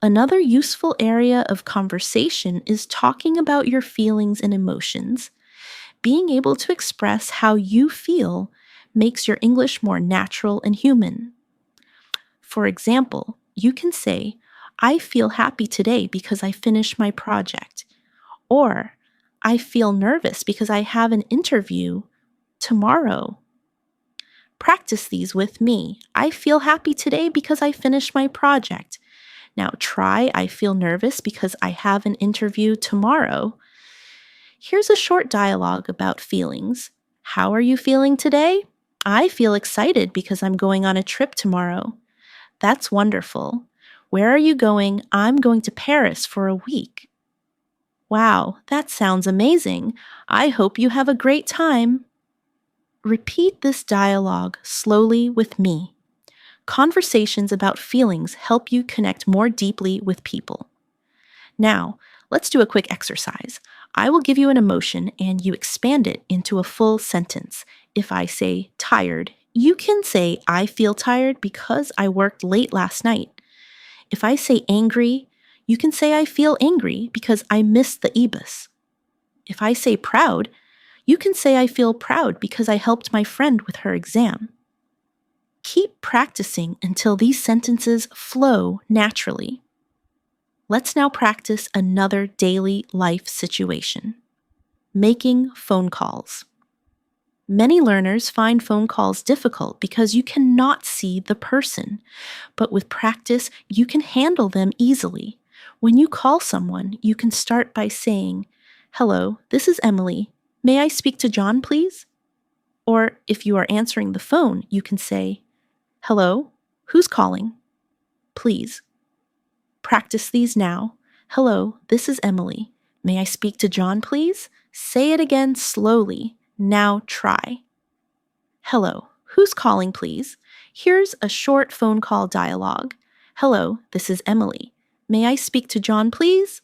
Another useful area of conversation is talking about your feelings and emotions. Being able to express how you feel makes your English more natural and human. For example, you can say, "I feel happy today because I finished my project." Or, "I feel nervous because I have an interview tomorrow." Practice these with me. "I feel happy today because I finished my project." Now try, "I feel nervous because I have an interview tomorrow." Here's a short dialogue about feelings. "How are you feeling today?" "I feel excited because I'm going on a trip tomorrow." "That's wonderful." "Where are you going?" "I'm going to Paris for a week." "Wow, that sounds amazing. I hope you have a great time." Repeat this dialogue slowly with me. Conversations about feelings help you connect more deeply with people. Now, let's do a quick exercise. I will give you an emotion and you expand it into a full sentence. If I say tired, you can say, "I feel tired because I worked late last night." If I say angry, you can say I feel angry because I missed the e-bus. If I say proud, you can say I feel proud because I helped my friend with her exam. Keep practicing until these sentences flow naturally. Let's now practice another daily life situation. Making phone calls. Many learners find phone calls difficult because you cannot see the person, but with practice, you can handle them easily. When you call someone, you can start by saying, "Hello, this is Emily. May I speak to John, please?" Or if you are answering the phone, you can say, "Hello, who's calling? Please." Practice these now. "Hello, this is Emily. May I speak to John, please?" Say it again slowly. Now try. "Hello, who's calling, please?" Here's a short phone call dialogue. "Hello, this is Emily. May I speak to John, please?"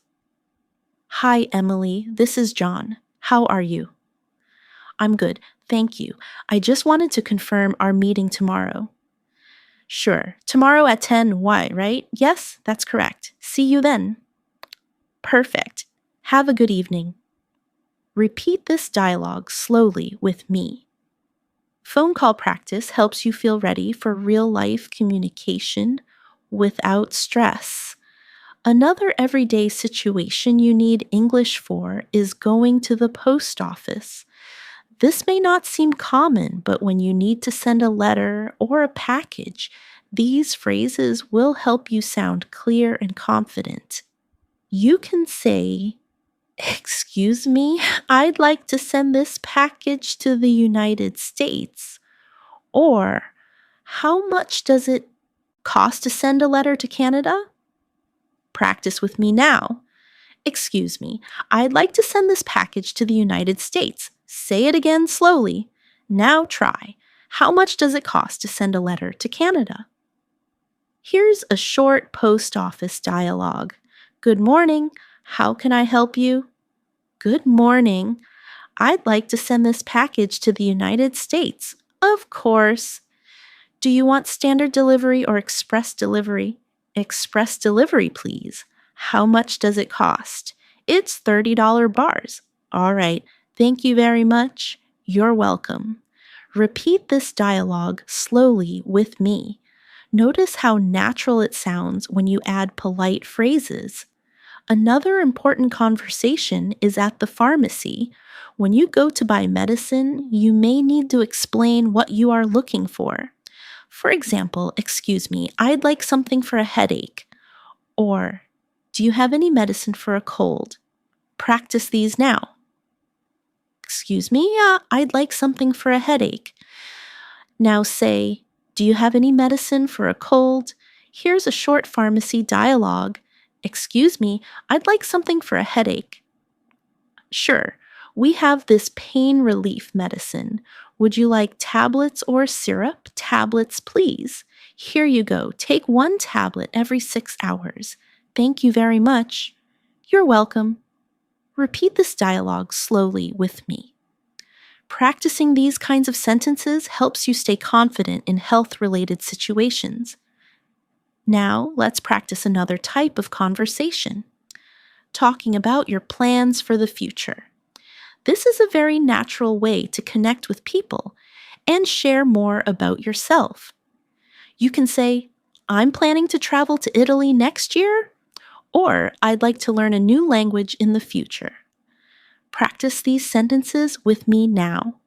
"Hi, Emily, this is John. How are you?" "I'm good, thank you. I just wanted to confirm our meeting tomorrow." "Sure, tomorrow at 10, why, right? Yes, that's correct. See you then." "Perfect. Have a good evening." Repeat this dialogue slowly with me. Phone call practice helps you feel ready for real-life communication without stress. Another everyday situation you need English for is going to the post office. This may not seem common, but when you need to send a letter or a package, these phrases will help you sound clear and confident. You can say, "Excuse me, I'd like to send this package to the United States." Or, "How much does it cost to send a letter to Canada?" Practice with me now. "Excuse me, I'd like to send this package to the United States." Say it again slowly. Now try. "How much does it cost to send a letter to Canada?" Here's a short post office dialogue. "Good morning. How can I help you?" "Good morning. I'd like to send this package to the United States." "Of course." "Do you want standard delivery or express delivery?" "Express delivery, please." "How much does it cost?" "It's $30 bars." "All right. Thank you very much. You're welcome." Repeat this dialogue slowly with me. Notice how natural it sounds when you add polite phrases. Another important conversation is at the pharmacy. When you go to buy medicine, you may need to explain what you are looking for. For example, "Excuse me, I'd like something for a headache." Or, "Do you have any medicine for a cold?" Practice these now. "Excuse me, I'd like something for a headache." Now say, "Do you have any medicine for a cold?" Here's a short pharmacy dialogue. "Excuse me, I'd like something for a headache." "Sure, we have this pain relief medicine. Would you like tablets or syrup?" "Tablets, please." "Here you go. Take 1 tablet every 6 hours." "Thank you very much." "You're welcome." Repeat this dialogue slowly with me. Practicing these kinds of sentences helps you stay confident in health-related situations. Now, let's practice another type of conversation. Talking about your plans for the future. This is a very natural way to connect with people and share more about yourself. You can say, "I'm planning to travel to Italy next year," or "I'd like to learn a new language in the future." Practice these sentences with me now.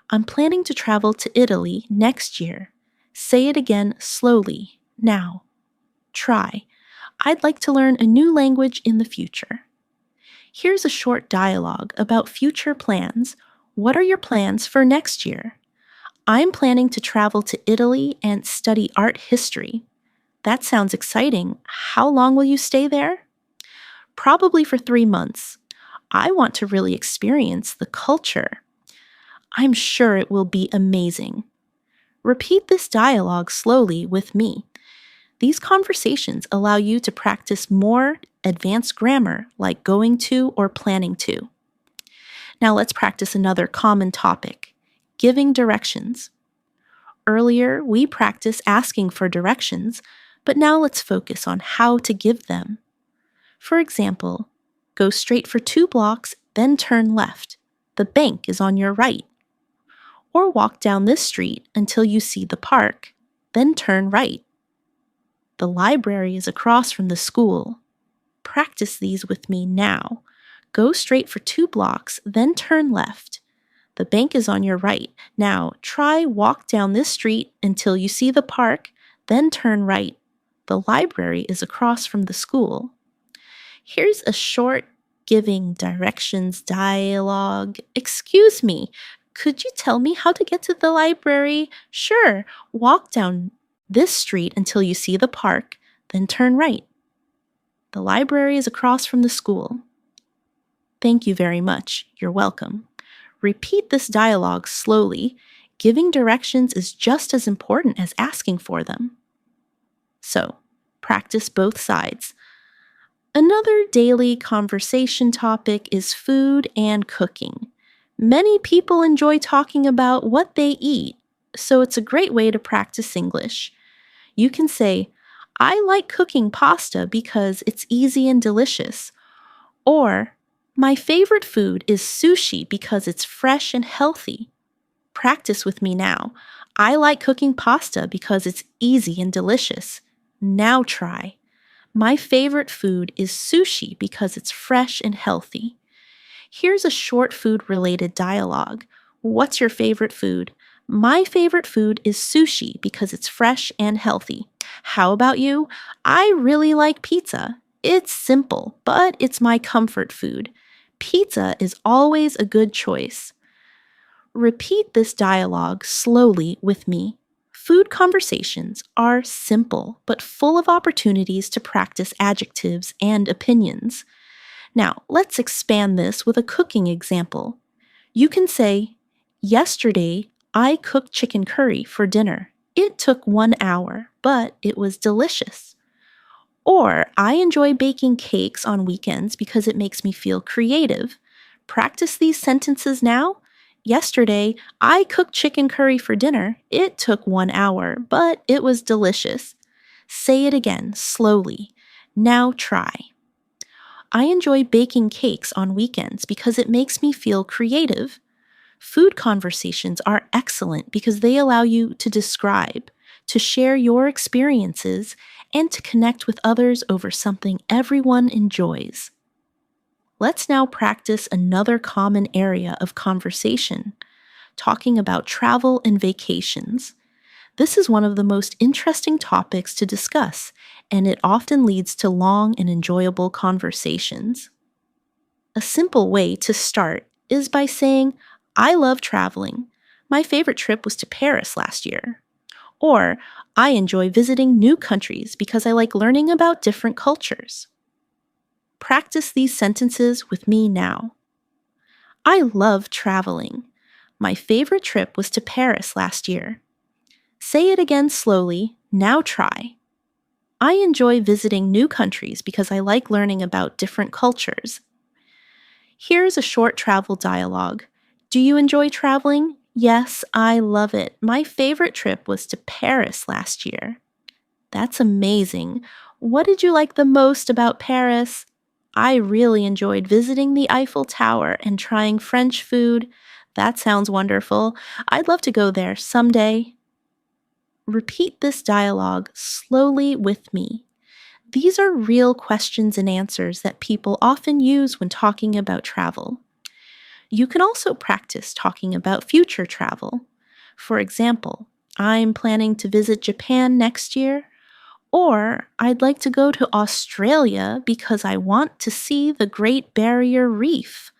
"I'm planning to travel to Italy next year." Say it again slowly. Now. Try. "I'd like to learn a new language in the future." Here's a short dialogue about future plans. What are your plans for next year? "I'm planning to travel to Italy and study art history." That sounds exciting. How long will you stay there? "Probably for 3 months. I want to really experience the culture." "I'm sure it will be amazing." Repeat this dialogue slowly with me. These conversations allow you to practice more advanced grammar like going to or planning to. Now let's practice another common topic, giving directions. Earlier, we practiced asking for directions, But now let's focus on how to give them. For example, go straight for 2 blocks, then turn left. The bank is on your right. Or walk down this street until you see the park, then turn right. The library is across from the school. Practice these with me now. Go straight for 2 blocks, then turn left. The bank is on your right. Now try walk down this street until you see the park, then turn right. The library is across from the school. Here's a short giving directions dialogue. Excuse me, could you tell me how to get to the library? Sure, walk down this street until you see the park, then turn right. The library is across from the school. Thank you very much. You're welcome. Repeat this dialogue slowly. Giving directions is just as important as asking for them. So, practice both sides. Another daily conversation topic is food and cooking. Many people enjoy talking about what they eat, so it's a great way to practice English. You can say, I like cooking pasta because it's easy and delicious. Or, my favorite food is sushi because it's fresh and healthy. Practice with me now. I like cooking pasta because it's easy and delicious. Now try. My favorite food is sushi because it's fresh and healthy. Here's a short food-related dialogue. What's your favorite food? My favorite food is sushi because it's fresh and healthy. How about you? I really like pizza. It's simple, but it's my comfort food. Pizza is always a good choice. Repeat this dialogue slowly with me. Food conversations are simple but full of opportunities to practice adjectives and opinions. Now, let's expand this with a cooking example. You can say, yesterday, I cooked chicken curry for dinner. It took 1 hour, but it was delicious. Or, I enjoy baking cakes on weekends because it makes me feel creative. Practice these sentences now. Yesterday, I cooked chicken curry for dinner. It took 1 hour, but it was delicious. Say it again, slowly. Now try. I enjoy baking cakes on weekends because it makes me feel creative. Food conversations are excellent because they allow you to describe, to share your experiences, and to connect with others over something everyone enjoys. Let's now practice another common area of conversation, talking about travel and vacations. This is one of the most interesting topics to discuss, and it often leads to long and enjoyable conversations. A simple way to start is by saying, I love traveling. My favorite trip was to Paris last year. Or, I enjoy visiting new countries because I like learning about different cultures. Practice these sentences with me now. I love traveling. My favorite trip was to Paris last year. Say it again slowly. Now try. I enjoy visiting new countries because I like learning about different cultures. Here's a short travel dialogue. Do you enjoy traveling? Yes, I love it. My favorite trip was to Paris last year. That's amazing. What did you like the most about Paris? I really enjoyed visiting the Eiffel Tower and trying French food. That sounds wonderful. I'd love to go there someday. Repeat this dialogue slowly with me. These are real questions and answers that people often use when talking about travel. You can also practice talking about future travel. For example, I'm planning to visit Japan next year. Or, I'd like to go to Australia because I want to see the Great Barrier Reef.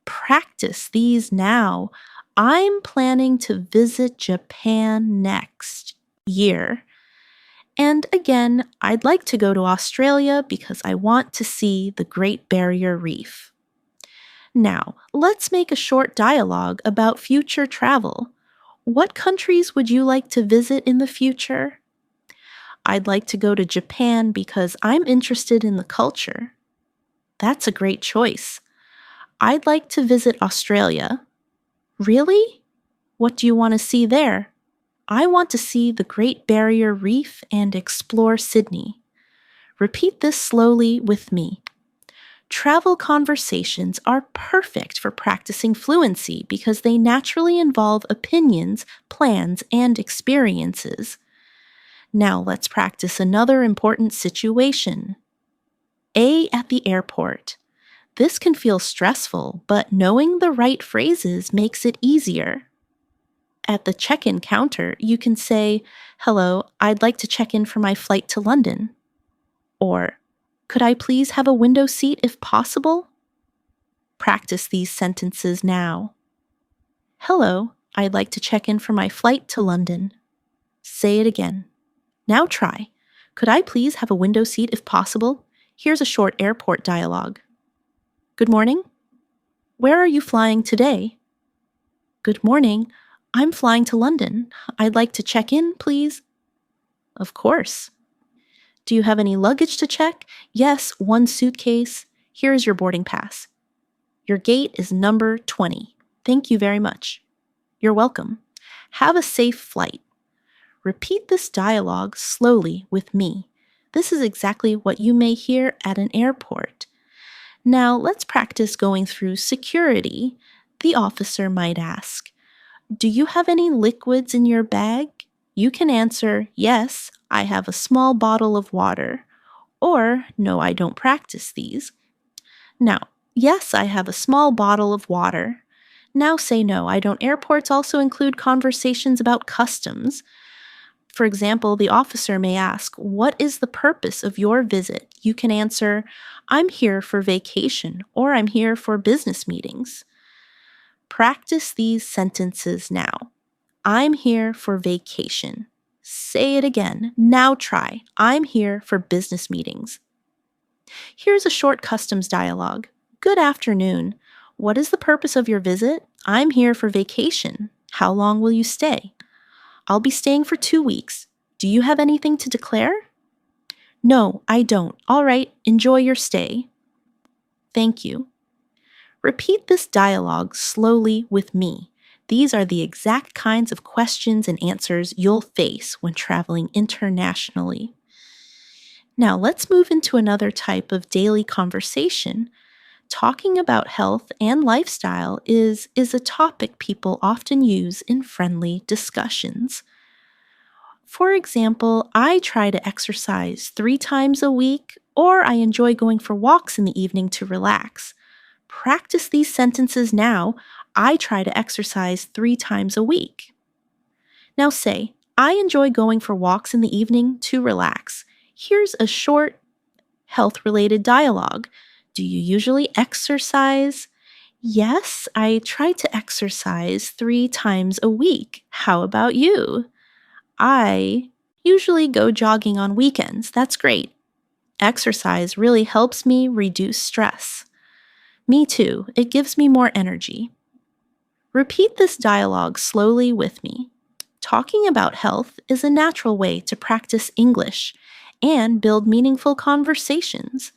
Practice these now. I'm planning to visit Japan next year. And again, I'd like to go to Australia because I want to see the Great Barrier Reef. Now, let's make a short dialogue about future travel. What countries would you like to visit in the future? I'd like to go to Japan because I'm interested in the culture. That's a great choice. I'd like to visit Australia. Really? What do you want to see there? I want to see the Great Barrier Reef and explore Sydney. Repeat this slowly with me. Travel conversations are perfect for practicing fluency because they naturally involve opinions, plans, and experiences. Now let's practice another important situation. A at the airport. This can feel stressful, but knowing the right phrases makes it easier. At the check-in counter, you can say, "Hello, I'd like to check in for my flight to London." Or, "Could I please have a window seat if possible?" Practice these sentences now. "Hello, I'd like to check in for my flight to London." Say it again. Now try. "Could I please have a window seat if possible?" Here's a short airport dialogue. "Good morning. Where are you flying today?" "Good morning. I'm flying to London. I'd like to check in, please." "Of course." "Do you have any luggage to check?" "Yes, one suitcase. Here is your boarding pass." "Your gate is number 20. Thank you very much." "You're welcome. Have a safe flight." Repeat this dialogue slowly with me. This is exactly what you may hear at an airport. Now let's practice going through security. The officer might ask, "Do you have any liquids in your bag?" You can answer, "Yes, I have a small bottle of water." Or, "No, I don't practice these." Now, "Yes, I have a small bottle of water." Now say, "No, I don't." Airports also include conversations about customs. For example, the officer may ask, "What is the purpose of your visit?" You can answer, "I'm here for vacation," or "I'm here for business meetings." Practice these sentences now. I'm here for vacation. Say it again. Now try. I'm here for business meetings. Here's a short customs dialogue. Good afternoon. What is the purpose of your visit? I'm here for vacation. How long will you stay? I'll be staying for 2 weeks. Do you have anything to declare? No, I don't. All right, enjoy your stay. Thank you. Repeat this dialogue slowly with me. These are the exact kinds of questions and answers you'll face when traveling internationally. Now let's move into another type of daily conversation. Talking about health and lifestyle is a topic people often use in friendly discussions. For example, I try to exercise 3 times a week, or I enjoy going for walks in the evening to relax. Practice these sentences now. I try to exercise 3 times a week. Now say, I enjoy going for walks in the evening to relax. Here's a short health-related dialogue. Do you usually exercise? Yes, I try to exercise 3 times a week. How about you? I usually go jogging on weekends. That's great. Exercise really helps me reduce stress. Me too. It gives me more energy. Repeat this dialogue slowly with me. Talking about health is a natural way to practice English and build meaningful conversations.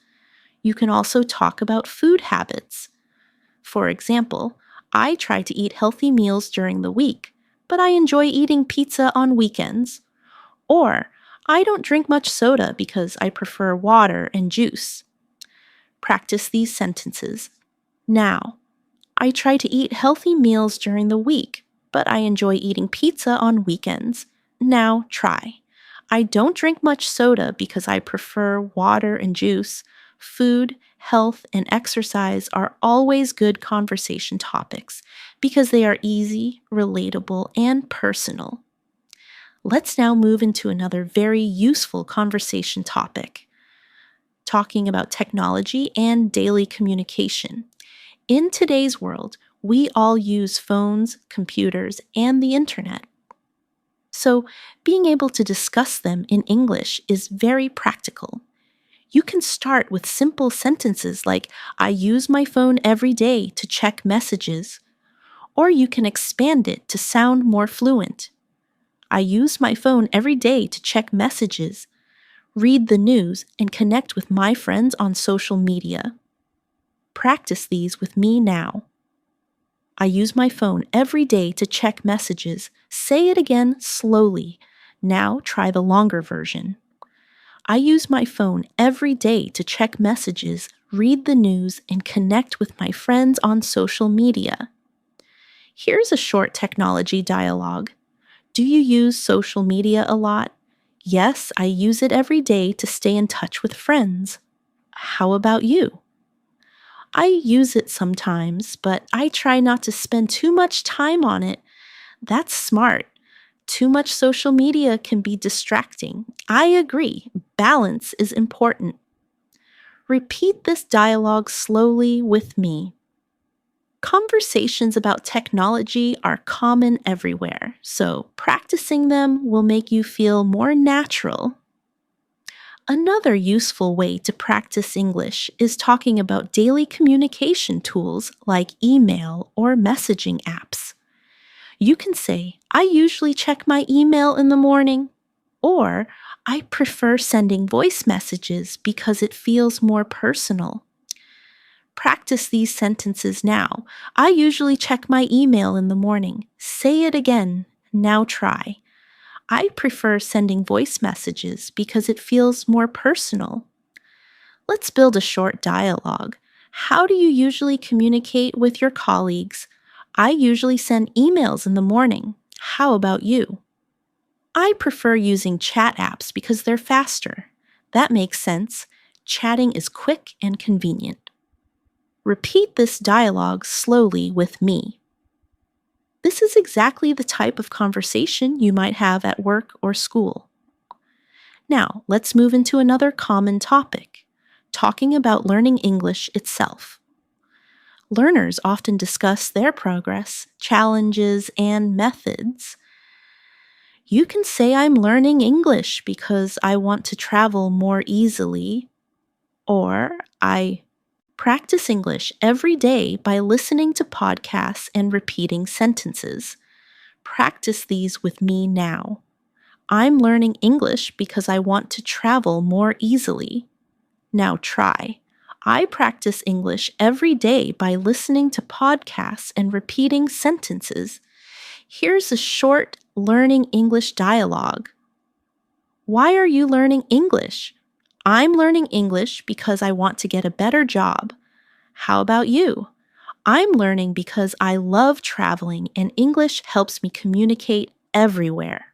You can also talk about food habits. For example, I try to eat healthy meals during the week, but I enjoy eating pizza on weekends. Or, I don't drink much soda because I prefer water and juice. Practice these sentences. Now, I try to eat healthy meals during the week, but I enjoy eating pizza on weekends. Now try. I don't drink much soda because I prefer water and juice. Food, health, and exercise are always good conversation topics because they are easy, relatable, and personal. Let's now move into another very useful conversation topic, talking about technology and daily communication. In today's world, we all use phones, computers, and the internet. So, being able to discuss them in English is very practical. You can start with simple sentences like, I use my phone every day to check messages. Or you can expand it to sound more fluent. I use my phone every day to check messages, read the news, and connect with my friends on social media. Practice these with me now. I use my phone every day to check messages. Say it again slowly. Now try the longer version. I use my phone every day to check messages, read the news, and connect with my friends on social media. Here's a short technology dialogue. Do you use social media a lot? Yes, I use it every day to stay in touch with friends. How about you? I use it sometimes, but I try not to spend too much time on it. That's smart. Too much social media can be distracting. I agree. Balance is important. Repeat this dialogue slowly with me. Conversations about technology are common everywhere, so practicing them will make you feel more natural. Another useful way to practice English is talking about daily communication tools like email or messaging apps. You can say, I usually check my email in the morning, or I prefer sending voice messages because it feels more personal. Practice these sentences now. I usually check my email in the morning. Say it again. Now try. I prefer sending voice messages because it feels more personal. Let's build a short dialogue. How do you usually communicate with your colleagues? I usually send emails in the morning. How about you? I prefer using chat apps because they're faster. That makes sense. Chatting is quick and convenient. Repeat this dialogue slowly with me. This is exactly the type of conversation you might have at work or school. Now, let's move into another common topic, talking about learning English itself. Learners often discuss their progress, challenges, and methods. You can say I'm learning English because I want to travel more easily, or I practice English every day by listening to podcasts and repeating sentences. Practice these with me now. I'm learning English because I want to travel more easily. Now try. I practice English every day by listening to podcasts and repeating sentences. Here's a short learning English dialogue. Why are you learning English? I'm learning English because I want to get a better job. How about you? I'm learning because I love traveling and English helps me communicate everywhere.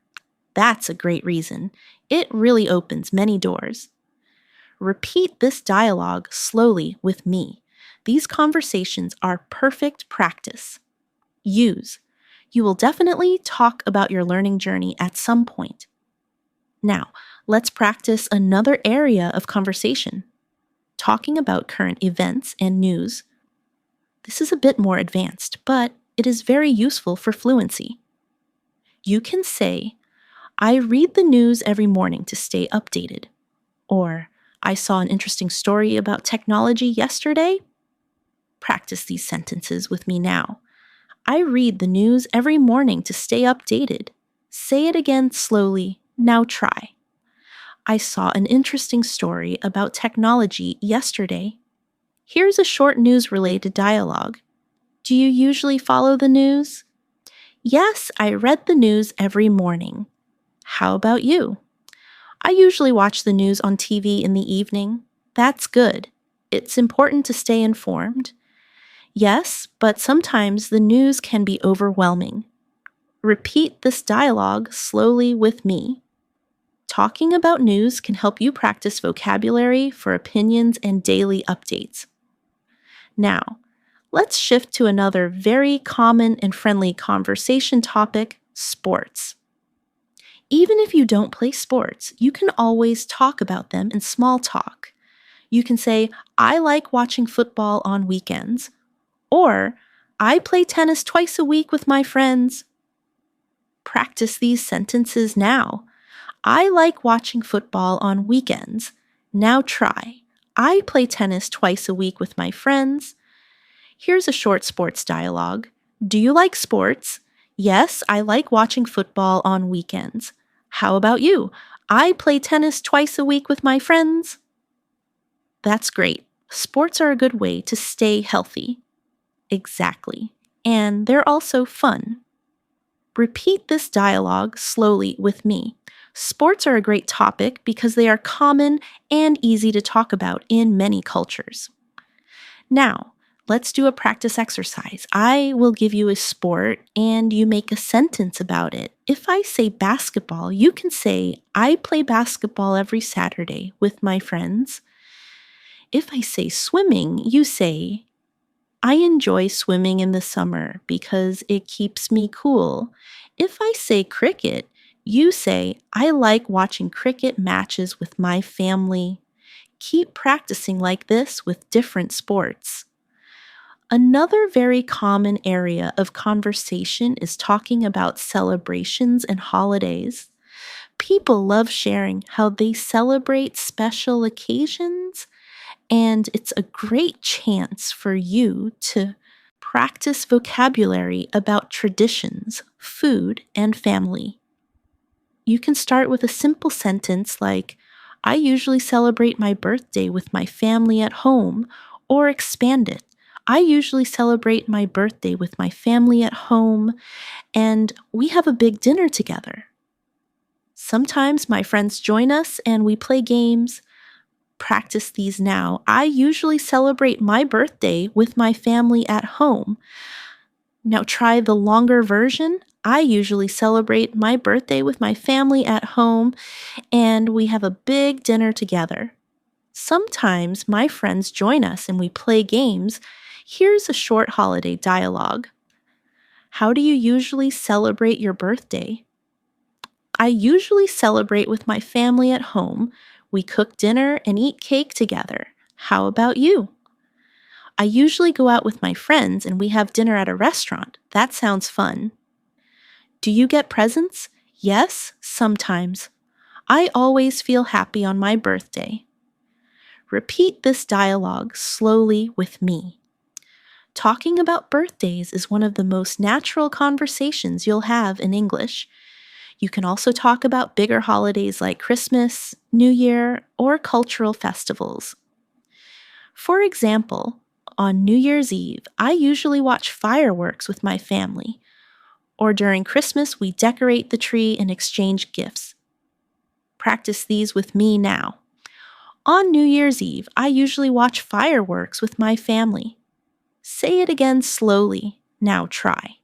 That's a great reason. It really opens many doors. Repeat this dialogue slowly with me. These conversations are perfect practice. Use. You will definitely talk about your learning journey at some point. Now, let's practice another area of conversation, talking about current events and news. This is a bit more advanced, but it is very useful for fluency. You can say, I read the news every morning to stay updated. Or, I saw an interesting story about technology yesterday. Practice these sentences with me now. I read the news every morning to stay updated. Say it again slowly. Now try. I saw an interesting story about technology yesterday. Here's a short news-related dialogue. Do you usually follow the news? Yes, I read the news every morning. How about you? I usually watch the news on TV in the evening. That's good. It's important to stay informed. Yes, but sometimes the news can be overwhelming. Repeat this dialogue slowly with me. Talking about news can help you practice vocabulary for opinions and daily updates. Now, let's shift to another very common and friendly conversation topic, sports. Even if you don't play sports, you can always talk about them in small talk. You can say, I like watching football on weekends, or I play tennis twice a week with my friends. Practice these sentences now. I like watching football on weekends. Now try. I play tennis twice a week with my friends. Here's a short sports dialogue. Do you like sports? Yes, I like watching football on weekends. How about you? I play tennis twice a week with my friends. That's great. Sports are a good way to stay healthy. Exactly. and they're also fun. Repeat this dialogue slowly with me. Sports are a great topic because they are common and easy to talk about in many cultures. Now, let's do a practice exercise. I will give you a sport and you make a sentence about it. If I say basketball, you can say, I play basketball every Saturday with my friends. If I say swimming, you say, I enjoy swimming in the summer because it keeps me cool. If I say cricket, you say, I like watching cricket matches with my family. Keep practicing like this with different sports. Another very common area of conversation is talking about celebrations and holidays. People love sharing how they celebrate special occasions, and it's a great chance for you to practice vocabulary about traditions, food, and family. You can start with a simple sentence like, I usually celebrate my birthday with my family at home, or expand it. I usually celebrate my birthday with my family at home, and we have a big dinner together. Sometimes my friends join us and we play games. Practice these now. I usually celebrate my birthday with my family at home. Now try the longer version. I usually celebrate my birthday with my family at home, and we have a big dinner together. Sometimes my friends join us and we play games. Here's a short holiday dialogue. How do you usually celebrate your birthday? I usually celebrate with my family at home. We cook dinner and eat cake together. How about you? I usually go out with my friends and we have dinner at a restaurant. That sounds fun. Do you get presents? Yes, sometimes. I always feel happy on my birthday. Repeat this dialogue slowly with me. Talking about birthdays is one of the most natural conversations you'll have in English. You can also talk about bigger holidays like Christmas, New Year, or cultural festivals. For example, on New Year's Eve, I usually watch fireworks with my family. Or during Christmas, we decorate the tree and exchange gifts. Practice these with me now. On New Year's Eve, I usually watch fireworks with my family. Say it again slowly. Now try.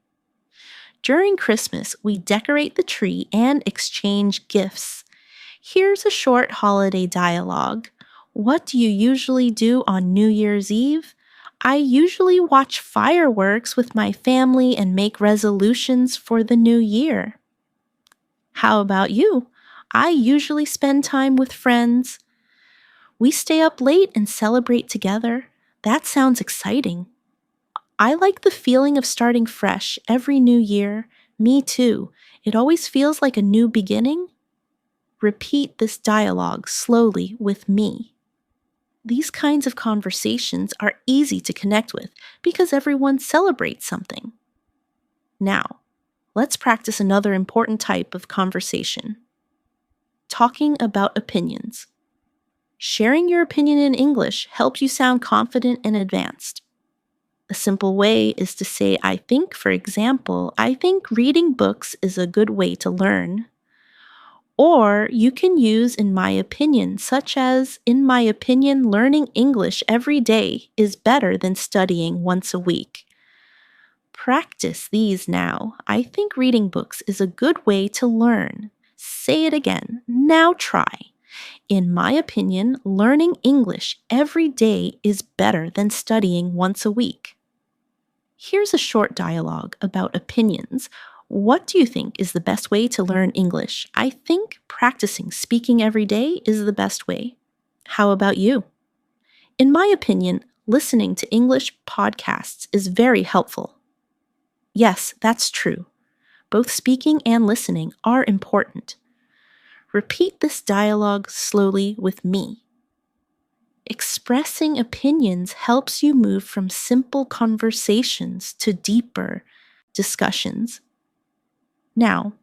During Christmas, we decorate the tree and exchange gifts. Here's a short holiday dialogue. What do you usually do on New Year's Eve? I usually watch fireworks with my family and make resolutions for the new year. How about you? I usually spend time with friends. We stay up late and celebrate together. That sounds exciting. I like the feeling of starting fresh every new year. Me too. It always feels like a new beginning. Repeat this dialogue slowly with me. These kinds of conversations are easy to connect with because everyone celebrates something. Now, let's practice another important type of conversation. Talking about opinions. Sharing your opinion in English helps you sound confident and advanced. A simple way is to say, I think, for example, I think reading books is a good way to learn. Or you can use in my opinion, such as, in my opinion, learning English every day is better than studying once a week. Practice these now. I think reading books is a good way to learn. Say it again. Now try. In my opinion, learning English every day is better than studying once a week. Here's a short dialogue about opinions. What do you think is the best way to learn English? I think practicing speaking every day is the best way. How about you? In my opinion, listening to English podcasts is very helpful. Yes, that's true. Both speaking and listening are important. Repeat this dialogue slowly with me. Expressing opinions helps you move from simple conversations to deeper discussions. Now,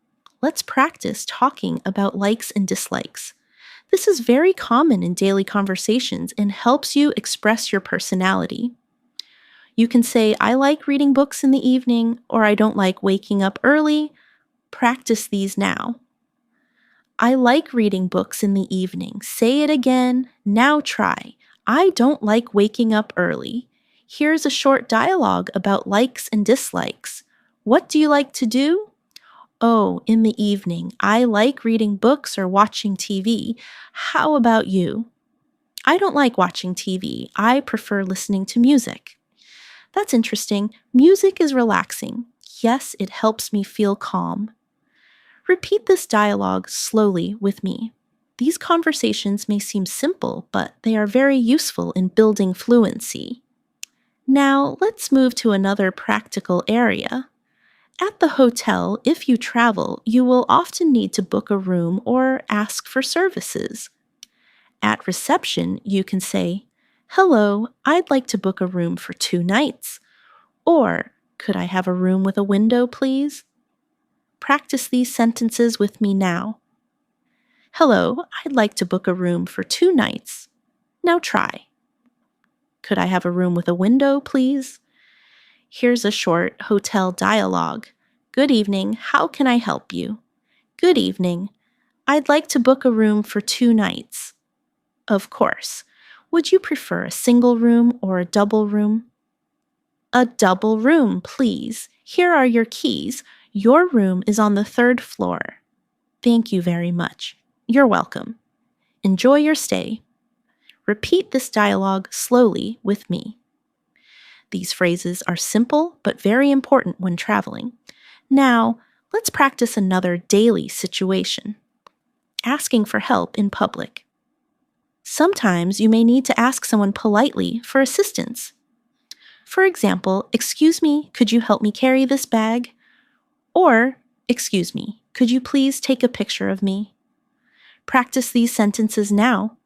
let's practice talking about likes and dislikes. This is very common in daily conversations and helps you express your personality. You can say, I like reading books in the evening, or I don't like waking up early. Practice these now. I like reading books in the evening. Say it again. Now try. I don't like waking up early. Here's a short dialogue about likes and dislikes. What do you like to do? Oh, in the evening, I like reading books or watching TV. How about you? I don't like watching TV. I prefer listening to music. That's interesting. Music is relaxing. Yes, it helps me feel calm. Repeat this dialogue slowly with me. These conversations may seem simple, but they are very useful in building fluency. Now, let's move to another practical area. At the hotel, if you travel, you will often need to book a room or ask for services. At reception, you can say, "Hello, I'd like to book a room for 2 nights." Or, "Could I have a room with a window, please?" Practice these sentences with me now. Hello, I'd like to book a room for 2 nights. Now try. Could I have a room with a window, please? Here's a short hotel dialogue. Good evening, how can I help you? Good evening. I'd like to book a room for 2 nights. Of course. Would you prefer a single room or a double room? A double room, please. Here are your keys. Your room is on the 3rd floor. Thank you very much. You're welcome. Enjoy your stay. Repeat this dialogue slowly with me. These phrases are simple but very important when traveling. Now, let's practice another daily situation. Asking for help in public. Sometimes you may need to ask someone politely for assistance. For example, "Excuse me, could you help me carry this bag?" Or, "Excuse me, could you please take a picture of me?" Practice these sentences now.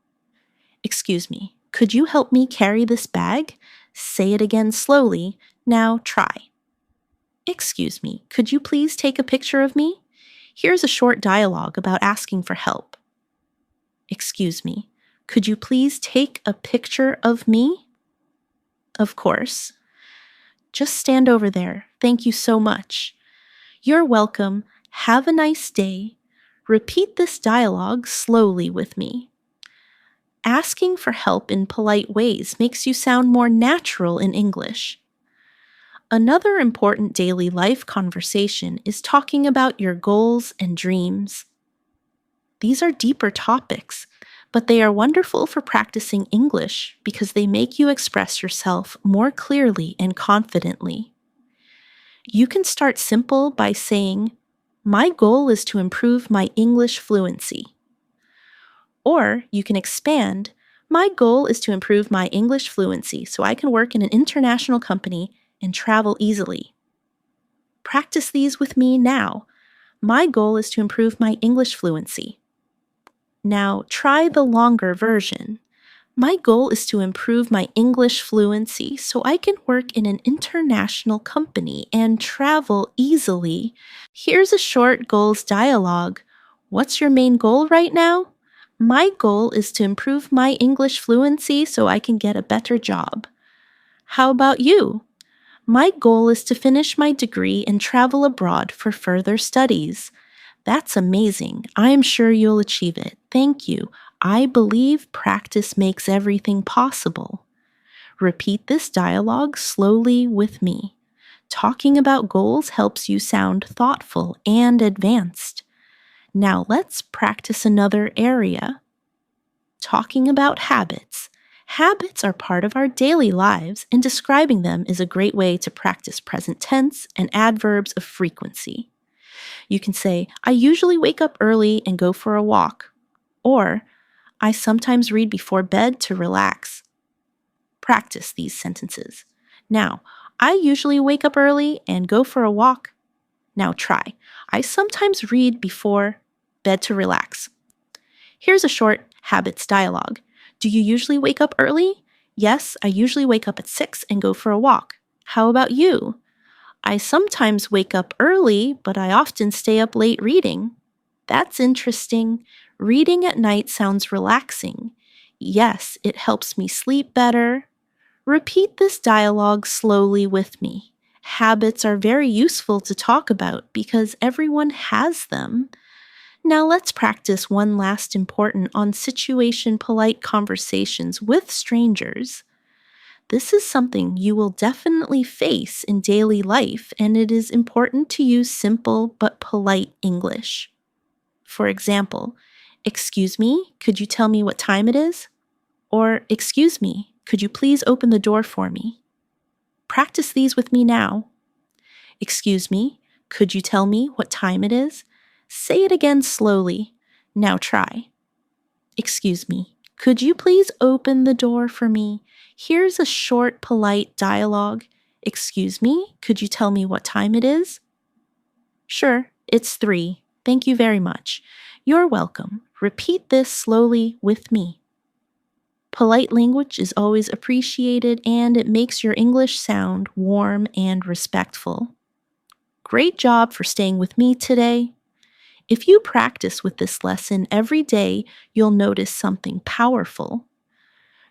Excuse me, could you help me carry this bag? Say it again slowly. Now try. Excuse me, could you please take a picture of me? Here's a short dialogue about asking for help. Excuse me, could you please take a picture of me? Of course. Just stand over there. Thank you so much. You're welcome. Have a nice day. Repeat this dialogue slowly with me. Asking for help in polite ways makes you sound more natural in English. Another important daily life conversation is talking about your goals and dreams. These are deeper topics, but they are wonderful for practicing English because they make you express yourself more clearly and confidently. You can start simple by saying, "My goal is to improve my English fluency." Or you can expand, "My goal is to improve my English fluency so I can work in an international company and travel easily." Practice these with me now. My goal is to improve my English fluency. Now try the longer version. My goal is to improve my English fluency so I can work in an international company and travel easily. Here's a short goals dialogue. What's your main goal right now? My goal is to improve my English fluency so I can get a better job. How about you? My goal is to finish my degree and travel abroad for further studies. That's amazing. I'm sure you'll achieve it. Thank you. I believe practice makes everything possible. Repeat this dialogue slowly with me. Talking about goals helps you sound thoughtful and advanced. Now let's practice another area. Talking about habits. Habits are part of our daily lives, and describing them is a great way to practice present tense and adverbs of frequency. You can say, "I usually wake up early and go for a walk," or "I sometimes read before bed to relax." Practice these sentences. Now, I usually wake up early and go for a walk. Now try. I sometimes read before bed to relax. Here's a short habits dialogue. Do you usually wake up early? Yes, I usually wake up at 6 and go for a walk. How about you? I sometimes wake up early, but I often stay up late reading. That's interesting. Reading at night sounds relaxing. Yes, it helps me sleep better. Repeat this dialogue slowly with me. Habits are very useful to talk about because everyone has them. Now let's practice one last important on situation polite conversations with strangers. This is something you will definitely face in daily life, and it is important to use simple but polite English. For example, "Excuse me, could you tell me what time it is?" Or, "Excuse me, could you please open the door for me?" Practice these with me now. "Excuse me, could you tell me what time it is?" Say it again slowly. Now try. "Excuse me, could you please open the door for me?" Here's a short, polite dialogue. "Excuse me, could you tell me what time it is?" "Sure, it's 3. Thank you very much." You're welcome. Repeat this slowly with me. Polite language is always appreciated, and it makes your English sound warm and respectful. Great job for staying with me today. If you practice with this lesson every day, you'll notice something powerful.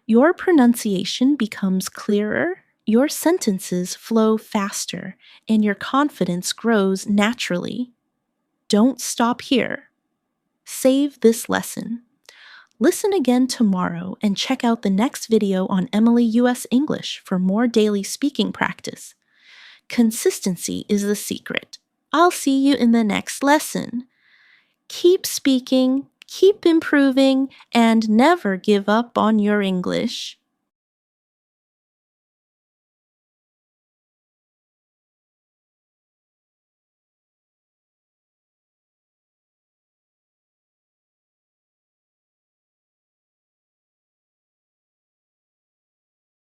Your pronunciation becomes clearer, your sentences flow faster, and your confidence grows naturally. Don't stop here. Save this lesson. Listen again tomorrow and check out the next video on Emily US English for more daily speaking practice. Consistency is the secret. I'll see you in the next lesson. Keep speaking, keep improving, and never give up on your English.